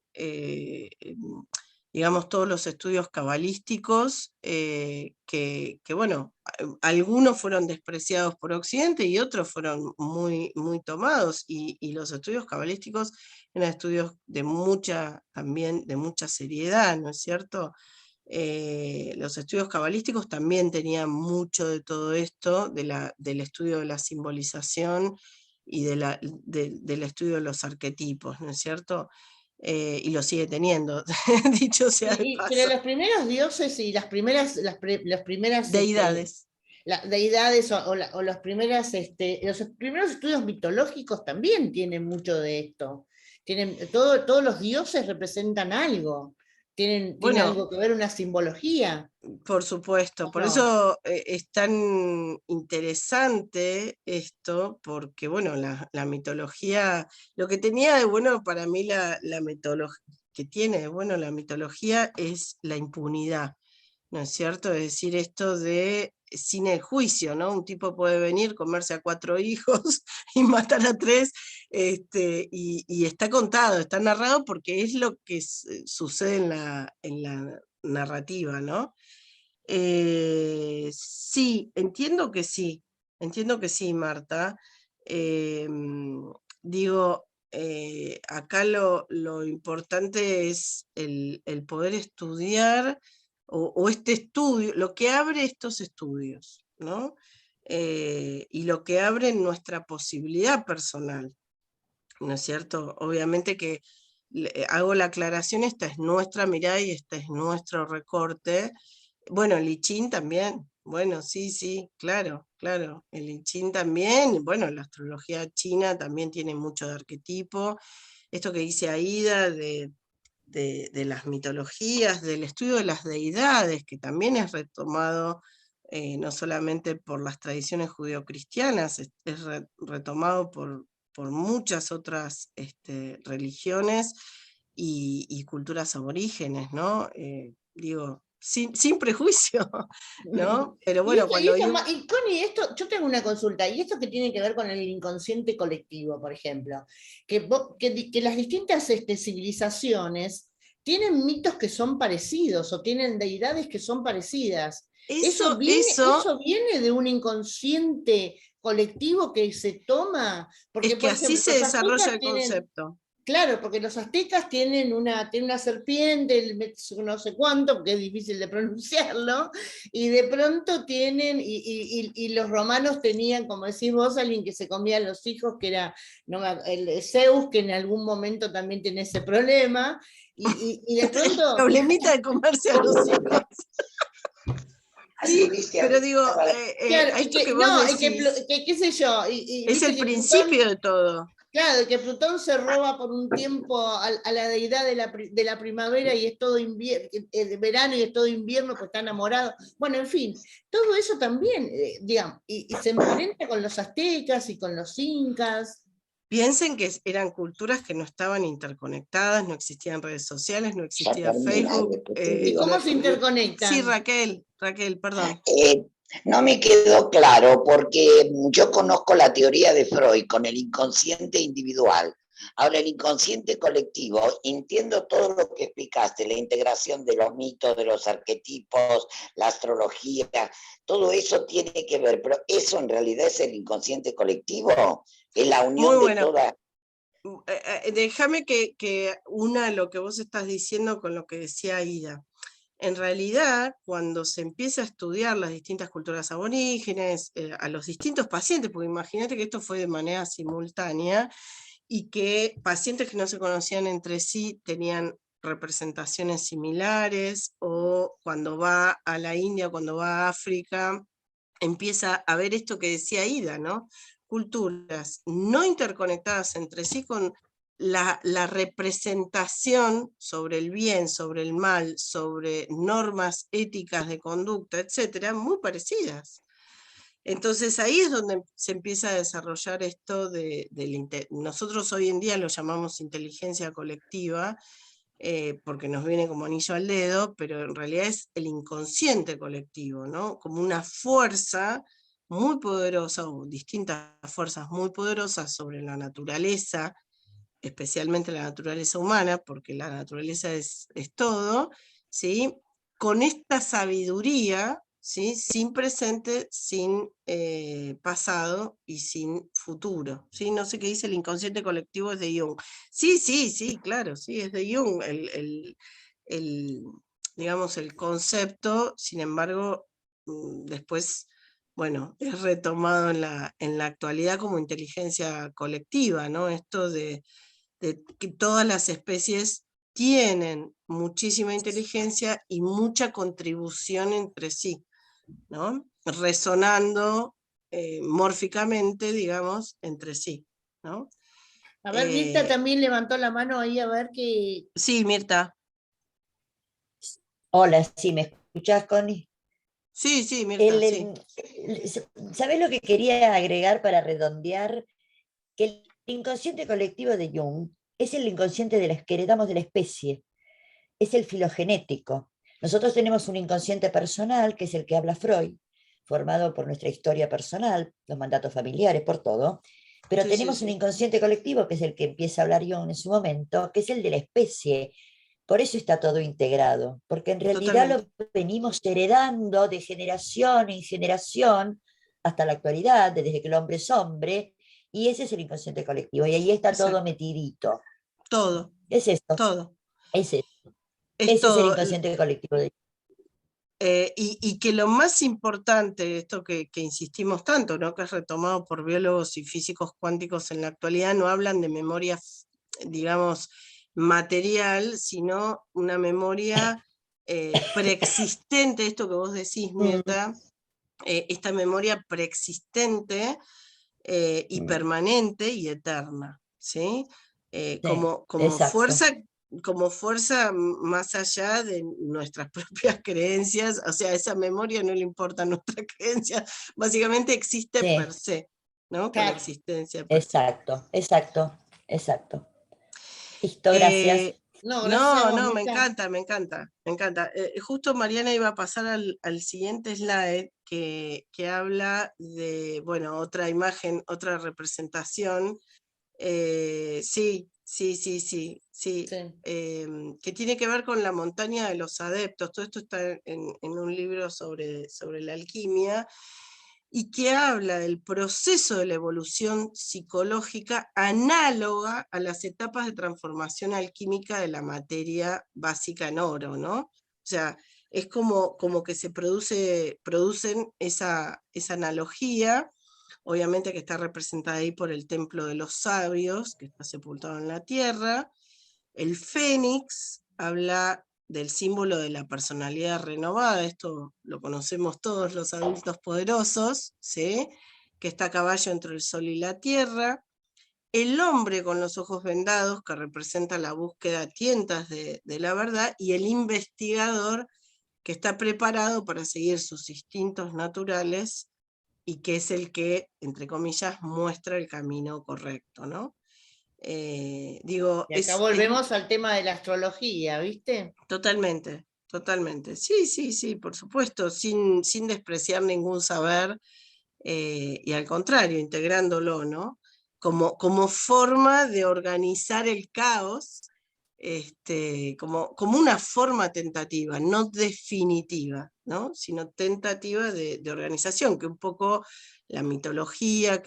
digamos, todos los estudios cabalísticos, que bueno, algunos fueron despreciados por Occidente y otros fueron muy tomados, y los estudios cabalísticos eran estudios también de mucha seriedad, ¿no es cierto? Los estudios cabalísticos también tenían mucho de todo esto, del estudio de la simbolización y del estudio de los arquetipos, ¿no es cierto? Y lo sigue teniendo, dicho sea de paso. Pero los primeros dioses y las primeras deidades. Deidades o los primeros estudios mitológicos también tienen mucho de esto. Todos los dioses representan algo. Tienen algo que ver, una simbología. Por supuesto, por eso es tan interesante esto, porque bueno, la mitología, lo que tenía de bueno para mí la mitología, que tiene de bueno la mitología, es la impunidad, ¿no es cierto? Es decir, esto de sin el juicio, ¿no? Un tipo puede venir, comerse a 4 hijos y matar a 3, y está contado, está narrado porque es lo que sucede en la narrativa, ¿no? Sí, entiendo que sí, Marta. Digo, acá lo importante es el poder estudiar, o este estudio, lo que abre estos estudios, ¿no? Y lo que abre nuestra posibilidad personal, ¿no es cierto? Obviamente que hago la aclaración, esta es nuestra mirada y este es nuestro recorte. Bueno, el I Ching también, bueno, sí, claro, el I Ching también, bueno, la astrología china también tiene mucho de arquetipo, esto que dice Aida de las mitologías, del estudio de las deidades, que también es retomado no solamente por las tradiciones judeocristianas, es retomado por muchas otras religiones y culturas aborígenes, ¿no? Digo, sin prejuicio, ¿no? Pero bueno, y Connie, yo tengo una consulta, y esto que tiene que ver con el inconsciente colectivo, por ejemplo, que las distintas civilizaciones tienen mitos que son parecidos, o tienen deidades que son parecidas. ¿Eso viene de un inconsciente colectivo que se toma? Porque, es que así se desarrolla el concepto. Claro, porque los aztecas tienen una serpiente, no sé cuánto, porque es difícil de pronunciarlo, y de pronto tienen, y los romanos tenían, como decís vos, alguien que se comía a los hijos, que era el Zeus, que en algún momento también tiene ese problema, y de pronto... El problemita de comerse a los hijos. Sí, pero digo, claro, qué sé yo... es el principio de todo. Claro, que Plutón se roba por un tiempo a la deidad de la primavera y es todo verano y es todo invierno, pues está enamorado. Bueno, en fin, todo eso también, digamos, y se emparenta con los aztecas y con los incas. Piensen que eran culturas que no estaban interconectadas, no existían redes sociales, no existía Facebook. ¿Y cómo se interconectan? Sí, Raquel, perdón. No me quedó claro porque yo conozco la teoría de Freud con el inconsciente individual. Ahora, el inconsciente colectivo, entiendo todo lo que explicaste, la integración de los mitos, de los arquetipos, la astrología, todo eso tiene que ver, pero ¿eso en realidad es el inconsciente colectivo? ¿Es la unión de todas? Déjame que una lo que vos estás diciendo con lo que decía Aida. En realidad, cuando se empieza a estudiar las distintas culturas aborígenes, a los distintos pacientes, porque imagínate que esto fue de manera simultánea, y que pacientes que no se conocían entre sí tenían representaciones similares, o cuando va a la India, cuando va a África, empieza a ver esto que decía Aida, ¿no? Culturas no interconectadas entre sí con la representación sobre el bien, sobre el mal, sobre normas éticas de conducta, etcétera, muy parecidas. Entonces ahí es donde se empieza a desarrollar esto nosotros hoy en día lo llamamos inteligencia colectiva, porque nos viene como anillo al dedo, pero en realidad es el inconsciente colectivo, ¿no? Como una fuerza muy poderosa, o distintas fuerzas muy poderosas sobre la naturaleza, especialmente la naturaleza humana, porque la naturaleza es todo, ¿sí? Con esta sabiduría, ¿sí? Sin presente, sin pasado y sin futuro, ¿sí? No sé qué dice el inconsciente colectivo, es de Jung. Sí, claro, sí, es de Jung digamos, el concepto, sin embargo, después, bueno, es retomado en la actualidad como inteligencia colectiva, ¿no? Esto de que todas las especies tienen muchísima inteligencia y mucha contribución entre sí, ¿no? Resonando mórficamente, digamos, entre sí, ¿no? A ver, Mirta también levantó la mano ahí, a ver qué... Sí, Mirta. Hola, ¿sí me escuchás, Connie? Sí, Mirta, sí. ¿Sabés lo que quería agregar para redondear? Que el inconsciente colectivo de Jung es el inconsciente que heredamos de la especie, es el filogenético. Nosotros tenemos un inconsciente personal, que es el que habla Freud, formado por nuestra historia personal, los mandatos familiares, por todo, pero tenemos un inconsciente colectivo, que es el que empieza a hablar Jung en su momento, que es el de la especie. Por eso está todo integrado, porque en realidad lo venimos heredando de generación en generación hasta la actualidad, desde que el hombre es hombre, y ese es el inconsciente colectivo, y ahí está todo metidito. Todo. Es esto. Todo. Ese es el inconsciente colectivo. Y que lo más importante, esto que insistimos tanto, ¿no? Que es retomado por biólogos y físicos cuánticos en la actualidad, no hablan de memoria, digamos, material, sino una memoria preexistente, esto que vos decís, Mirta, esta memoria preexistente y permanente y eterna, ¿sí? como fuerza más allá de nuestras propias creencias, o sea, esa memoria no le importa a nuestra creencia, básicamente existe per se, ¿no? Con la existencia. Exacto. Listo, gracias. No, me encanta. Justo Mariana iba a pasar al siguiente slide que habla de, bueno, otra imagen, otra representación. Sí, que tiene que ver con la montaña de los adeptos. Todo esto está en un libro sobre la alquimia, y que habla del proceso de la evolución psicológica análoga a las etapas de transformación alquímica de la materia básica en oro, ¿no? O sea, es como que se producen esa analogía, obviamente que está representada ahí por el templo de los sabios, que está sepultado en la tierra. El fénix habla del símbolo de la personalidad renovada, esto lo conocemos todos los adultos poderosos, ¿sí? Que está a caballo entre el sol y la tierra. El hombre con los ojos vendados, que representa la búsqueda a tientas de la verdad, y el investigador, que está preparado para seguir sus instintos naturales, y que es el que, entre comillas, muestra el camino correcto, ¿no? Y acá volvemos al tema de la astrología, ¿viste? Totalmente. Sí, por supuesto, sin despreciar ningún saber, y al contrario, integrándolo, ¿no? Como forma de organizar el caos, como una forma tentativa, no definitiva, ¿no? Sino tentativa de organización, que un poco la mitología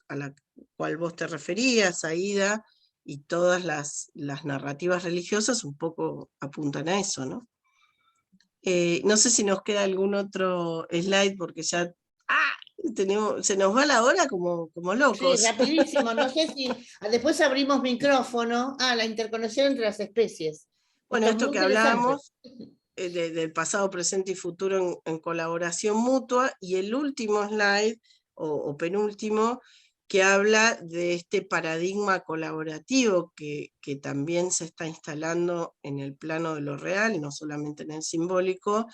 a la cual vos te referías, Aida, y todas las narrativas religiosas un poco apuntan a eso, ¿no? No sé si nos queda algún otro slide, porque ya se nos va la hora como locos. Sí, rapidísimo, no sé si después abrimos micrófono. La interconexión entre las especies. Bueno, esto que hablábamos del pasado, presente y futuro en colaboración mutua, y el último slide, o penúltimo, que habla de este paradigma colaborativo que también se está instalando en el plano de lo real, y no solamente en el simbólico,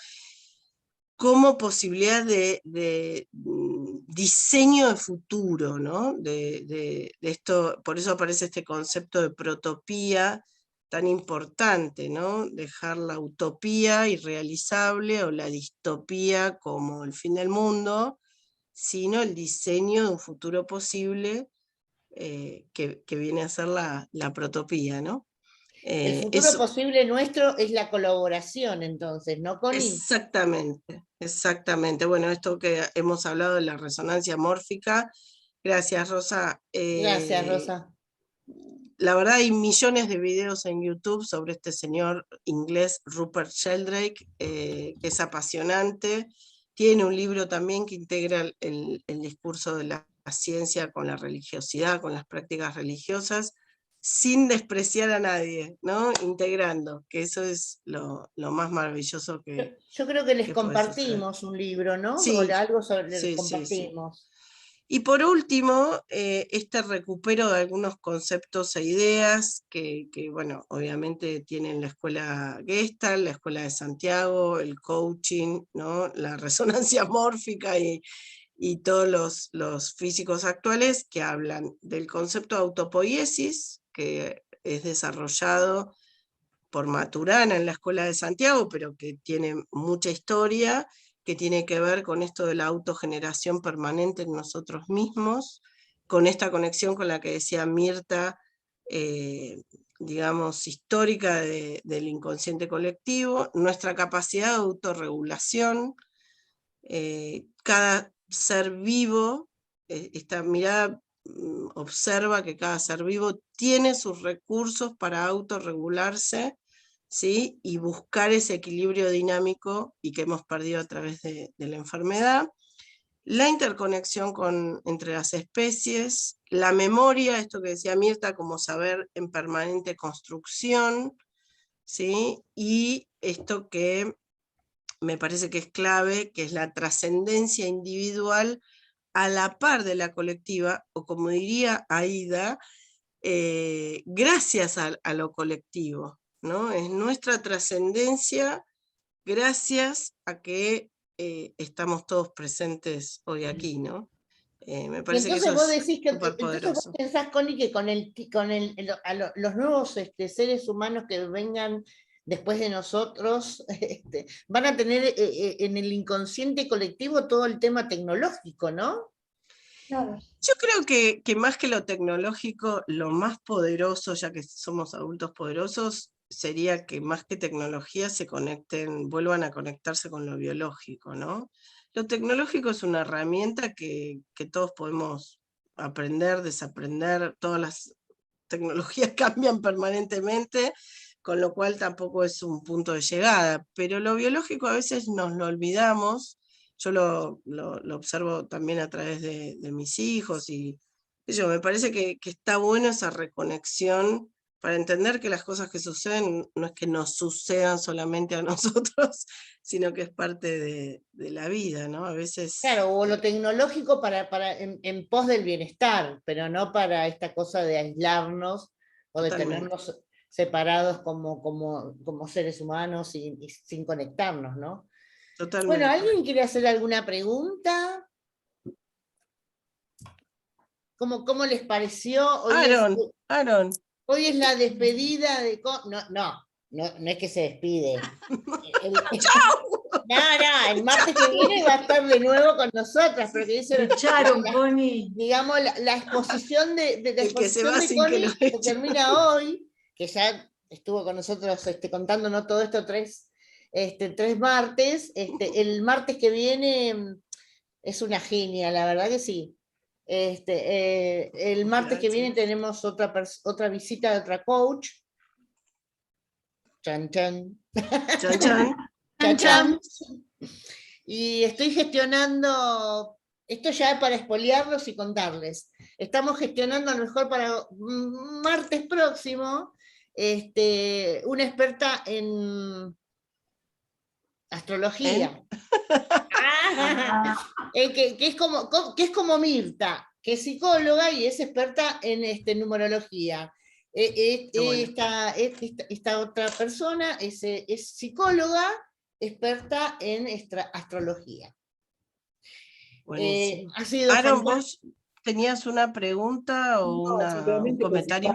como posibilidad de diseño de futuro, ¿no? De esto, por eso aparece este concepto de protopía tan importante, ¿no? Dejar la utopía irrealizable o la distopía como el fin del mundo, sino el diseño de un futuro posible, que viene a ser la protopía, ¿no? El futuro posible nuestro es la colaboración, entonces, ¿no, Connie? Exactamente. Bueno, esto que hemos hablado de la resonancia mórfica. Gracias, Rosa. Gracias, Rosa. La verdad hay millones de videos en YouTube sobre este señor inglés, Rupert Sheldrake, que es apasionante. Tiene un libro también que integra el discurso de la ciencia con la religiosidad, con las prácticas religiosas, sin despreciar a nadie, ¿no? Integrando, que eso es lo más maravilloso que... Yo creo que les compartimos un libro, ¿no? Sí, algo sobre compartimos. Sí. Y por último, este recupero de algunos conceptos e ideas que, bueno, obviamente tienen la escuela Gestalt, la escuela de Santiago, el coaching, ¿no? La resonancia mórfica y todos los físicos actuales, que hablan del concepto de autopoiesis, que es desarrollado por Maturana en la escuela de Santiago, pero que tiene mucha historia, que tiene que ver con esto de la autogeneración permanente en nosotros mismos, con esta conexión con la que decía Mirta, digamos, histórica del inconsciente colectivo, nuestra capacidad de autorregulación, cada ser vivo, esta mirada observa que cada ser vivo tiene sus recursos para autorregularse, ¿sí? Y buscar ese equilibrio dinámico y que hemos perdido a través de la enfermedad. La interconexión entre las especies, la memoria, esto que decía Mirta, como saber en permanente construcción, ¿sí? Y esto que me parece que es clave, que es la trascendencia individual a la par de la colectiva, o como diría Aida, gracias a lo colectivo, ¿no? Es nuestra trascendencia gracias a que estamos todos presentes hoy aquí, ¿no? Me parece que eso vos es decís que superpoderoso. entonces vos pensás, Connie, que los nuevos seres humanos que vengan después de nosotros van a tener en el inconsciente colectivo todo el tema tecnológico, ¿no? Claro. Yo creo que más que lo tecnológico, lo más poderoso, ya que somos adultos poderosos, sería que más que tecnología se conecten, vuelvan a conectarse con lo biológico, ¿no? Lo tecnológico es una herramienta que todos podemos aprender, desaprender, todas las tecnologías cambian permanentemente, con lo cual tampoco es un punto de llegada, pero lo biológico a veces nos lo olvidamos. Yo lo observo también a través de mis hijos y me parece que está bueno esa reconexión para entender que las cosas que suceden no es que nos sucedan solamente a nosotros, sino que es parte de la vida, ¿no? A veces... Claro, o lo tecnológico en pos del bienestar, pero no para esta cosa de aislarnos o de tenernos separados como seres humanos y sin conectarnos, ¿no? Totalmente. Bueno, ¿alguien quiere hacer alguna pregunta? ¿Cómo les pareció? Aaron. Hoy es la despedida de... No es que se despide. El martes que viene va a estar de nuevo con nosotras, pero que dice... Connie. Digamos, la exposición de Connie que termina hoy, que ya estuvo con nosotros contándonos todo esto tres martes. El martes que viene es una genia, la verdad que sí. El martes que viene tenemos otra visita de otra coach. Chan, chan. Chan, chan. Chan, chan. Y estoy gestionando, esto ya es para espolearlos y contarles. Estamos gestionando a lo mejor para martes próximo una experta en astrología. Que es como Mirta, que es psicóloga y es experta en numerología. Esta otra persona es psicóloga, experta en astrología. Ha sido Aaron, ¿vos tenías una pregunta o un comentario?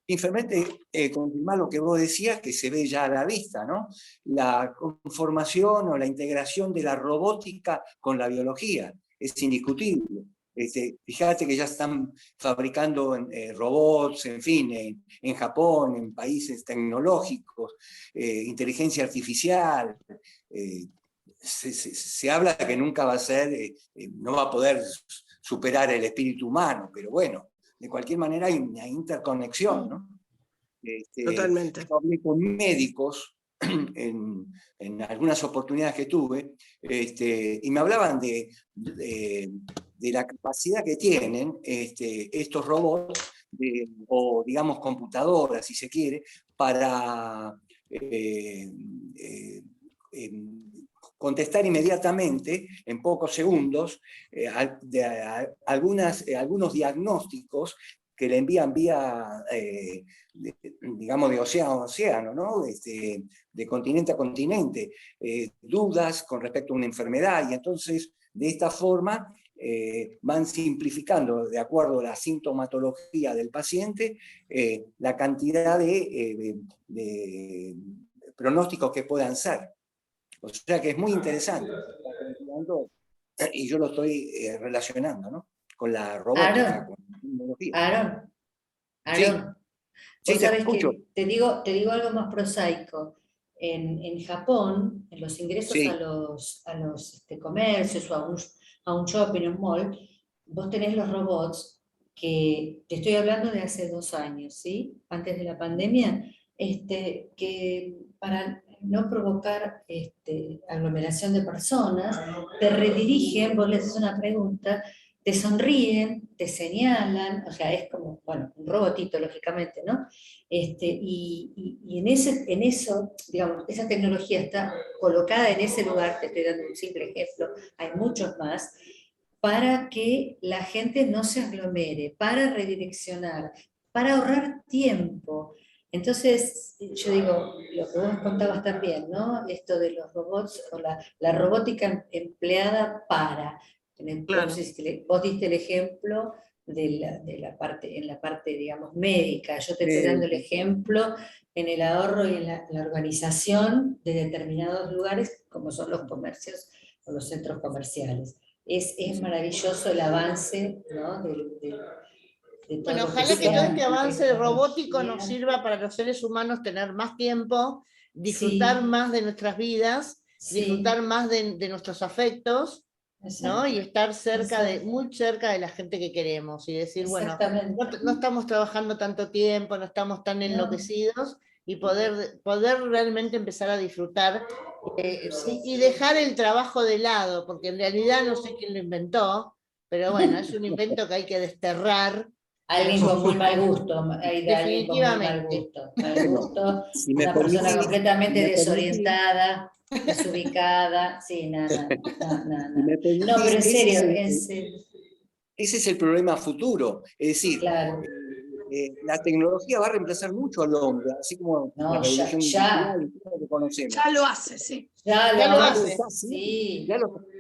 Simplemente confirmar lo que vos decías, que se ve ya a la vista, ¿no? La conformación o la integración de la robótica con la biología es indiscutible. Fíjate que ya están fabricando robots, en fin, en Japón, en países tecnológicos, inteligencia artificial. Se habla de que nunca va a ser, no va a poder superar el espíritu humano, pero bueno, de cualquier manera hay una interconexión, ¿no? Totalmente. Yo hablé con médicos en algunas oportunidades que tuve, y me hablaban de la capacidad que tienen estos robots, o digamos computadoras, si se quiere, para contestar inmediatamente, en pocos segundos, algunos diagnósticos que le envían vía, digamos, de océano a océano, ¿no? De continente a continente, dudas con respecto a una enfermedad, y entonces, de esta forma, van simplificando, de acuerdo a la sintomatología del paciente, la cantidad de pronósticos que puedan ser. O sea que es muy interesante. Y yo lo estoy relacionando, ¿no? Con la robótica, con la tecnología. Aaron. Sí, te escucho. Te digo algo más prosaico. En Japón, en los ingresos a los comercios o a un shopping, un mall, vos tenés los robots que, te estoy hablando de hace 2 años, ¿sí? Antes de la pandemia, que para no provocar aglomeración de personas, te redirigen, vos les haces una pregunta, te sonríen, te señalan, o sea, es como, bueno, un robotito, lógicamente, ¿no? Y en eso, digamos, esa tecnología está colocada en ese lugar, te estoy dando un simple ejemplo, hay muchos más, para que la gente no se aglomere, para redireccionar, para ahorrar tiempo. Entonces, yo digo, lo que vos contabas también, ¿no? Esto de los robots o la robótica empleada para. Claro. Vos diste el ejemplo en la parte, digamos, médica. Yo te estoy dando el ejemplo en el ahorro y en la organización de determinados lugares, como son los comercios o los centros comerciales. Es maravilloso el avance, ¿no? Bueno, ojalá que todo este avance robótico nos sirva para los seres humanos tener más tiempo, disfrutar más de nuestras vidas, disfrutar más de nuestros afectos, ¿no? Y estar muy cerca de la gente que queremos y decir, bueno, no estamos trabajando tanto tiempo, no estamos tan enloquecidos, y poder realmente empezar a disfrutar y dejar el trabajo de lado, porque en realidad no sé quién lo inventó, pero bueno, es un invento que hay que desterrar. Alguien con muy mal gusto, definitivamente. Una persona completamente desorientada, desubicada, sí, nada. No, pero en serio, ese es el problema futuro, es decir, la tecnología va a reemplazar mucho al hombre, así como la revolución industrial que conocemos. Ya lo hace, sí. Ya lo hace, sí.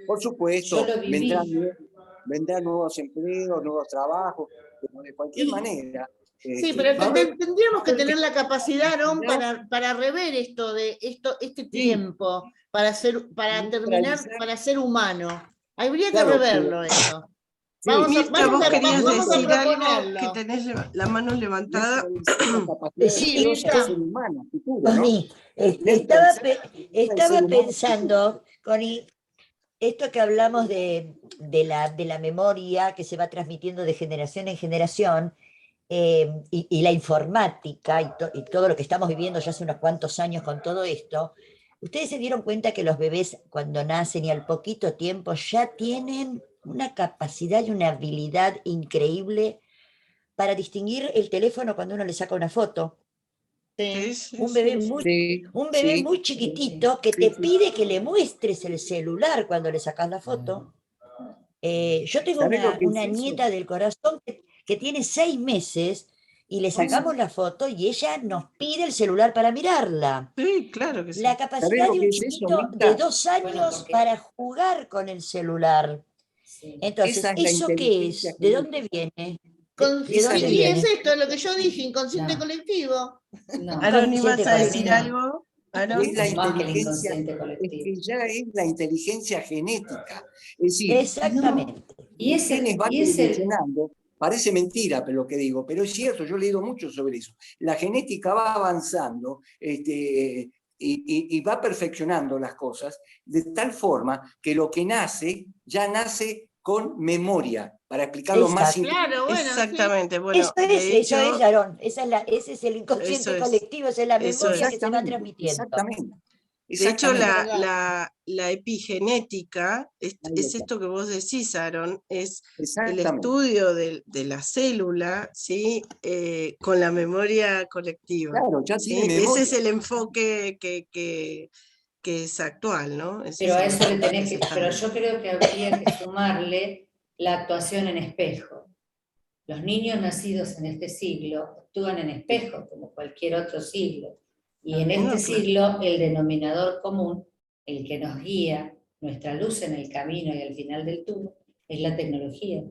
Por supuesto, vendrán nuevos empleos, nuevos trabajos, pero de cualquier manera. Sí, pero tendríamos que tener la capacidad, Aarón, para rever este tiempo, para terminar, para ser humano. Habría que reverlo eso. Mirta, vos querías decir algo, que tenés la mano levantada. Sí, Connie, estaba pensando, Connie, esto que hablamos de la memoria que se va transmitiendo de generación en generación, y la informática y todo lo que estamos viviendo ya hace unos cuantos años con todo esto, ¿ustedes se dieron cuenta que los bebés cuando nacen y al poquito tiempo ya tienen una capacidad y una habilidad increíble para distinguir el teléfono cuando uno le saca una foto? Un bebé muy chiquitito que te pide que le muestres el celular cuando le sacas la foto. Yo tengo una nieta del corazón que tiene 6 meses y le sacamos la foto y ella nos pide el celular para mirarla. Sí, claro que sí. La capacidad de un chiquito de 2 años para jugar con el celular. Entonces, ¿eso qué es? ¿De dónde viene? Sí, es esto, lo que yo dije, inconsciente colectivo. Aarón, ¿ibas a decir algo? Es la inteligencia, que ya es la inteligencia genética. Es decir, exactamente. Y ese va evolucionando. Parece mentira lo que digo, pero es cierto, yo he leído mucho sobre eso. La genética va avanzando y va perfeccionando las cosas de tal forma que lo que nace, ya nace con memoria, para explicarlo más claro, bueno, exactamente. Bueno, eso es, Aarón. Ese es el inconsciente colectivo, esa es la memoria que se va transmitiendo. Exactamente. De hecho, la epigenética es esto que vos decís, Aarón, es el estudio de la célula, ¿sí? Con la memoria colectiva. Claro, ya ¿sí? tiene memoria. Ese es el enfoque que es actual, ¿no? Pero a eso le tenés pero yo creo que habría que sumarle la actuación en espejo. Los niños nacidos en este siglo actúan en espejo, como cualquier otro siglo. Y en este siglo, el denominador común, el que nos guía, nuestra luz en el camino y al final del túnel, es la tecnología.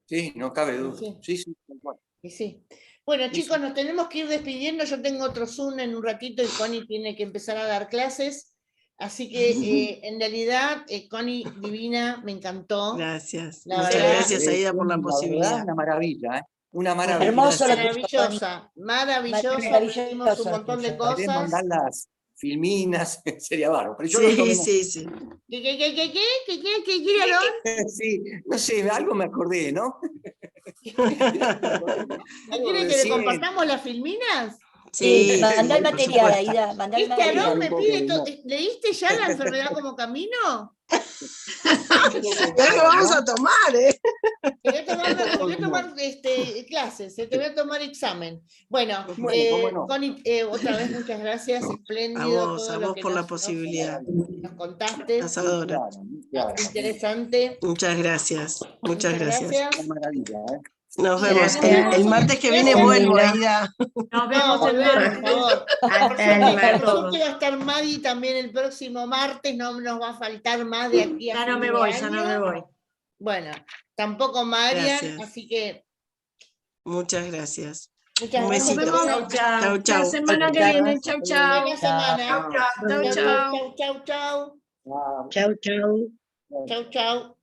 Sí, no cabe duda. Sí. Bueno, chicos, nos tenemos que ir despidiendo. Yo tengo otro Zoom en un ratito y Connie tiene que empezar a dar clases. Así que, en realidad, Connie, divina, me encantó. Gracias. Muchas gracias, Aida, por la posibilidad. Una maravilla, Una maravilla. Hermoso, maravillosa. Hicimos un montón de cosas. Podés mandar las filminas, sería bárbaro. Pero yo sí. ¿Qué quiero? Sí, no sé, algo me acordé, ¿no? ¿Quieren que le compartamos las filminas? Sí, mandá el material, Aida. ¿Viste, Aarón? Me pide ¿leíste ya La enfermedad como camino? Ya que vamos a tomar, Te voy a tomar clases, te voy a tomar examen. Bueno, Connie, otra vez muchas gracias, espléndido. A vos por la posibilidad. Nos contaste. Pasadora. Interesante. Muchas gracias. Muchas gracias. Una maravilla, Nos vemos. El martes que viene vuelvo, Aida. Nos vemos el martes. Por favor. Hasta el martes. Por suerte va a estar Maggie también el próximo martes, no nos va a faltar más de aquí a Ya no me voy, ya no me voy. Bueno, tampoco Marian, así que... Muchas gracias. Muchas Un gracias. besito. Chau, chau. La semana que viene. Chau, chau. Chau, chau. Chau, chau. Chau, chau. Chau, chau. Chau, chau.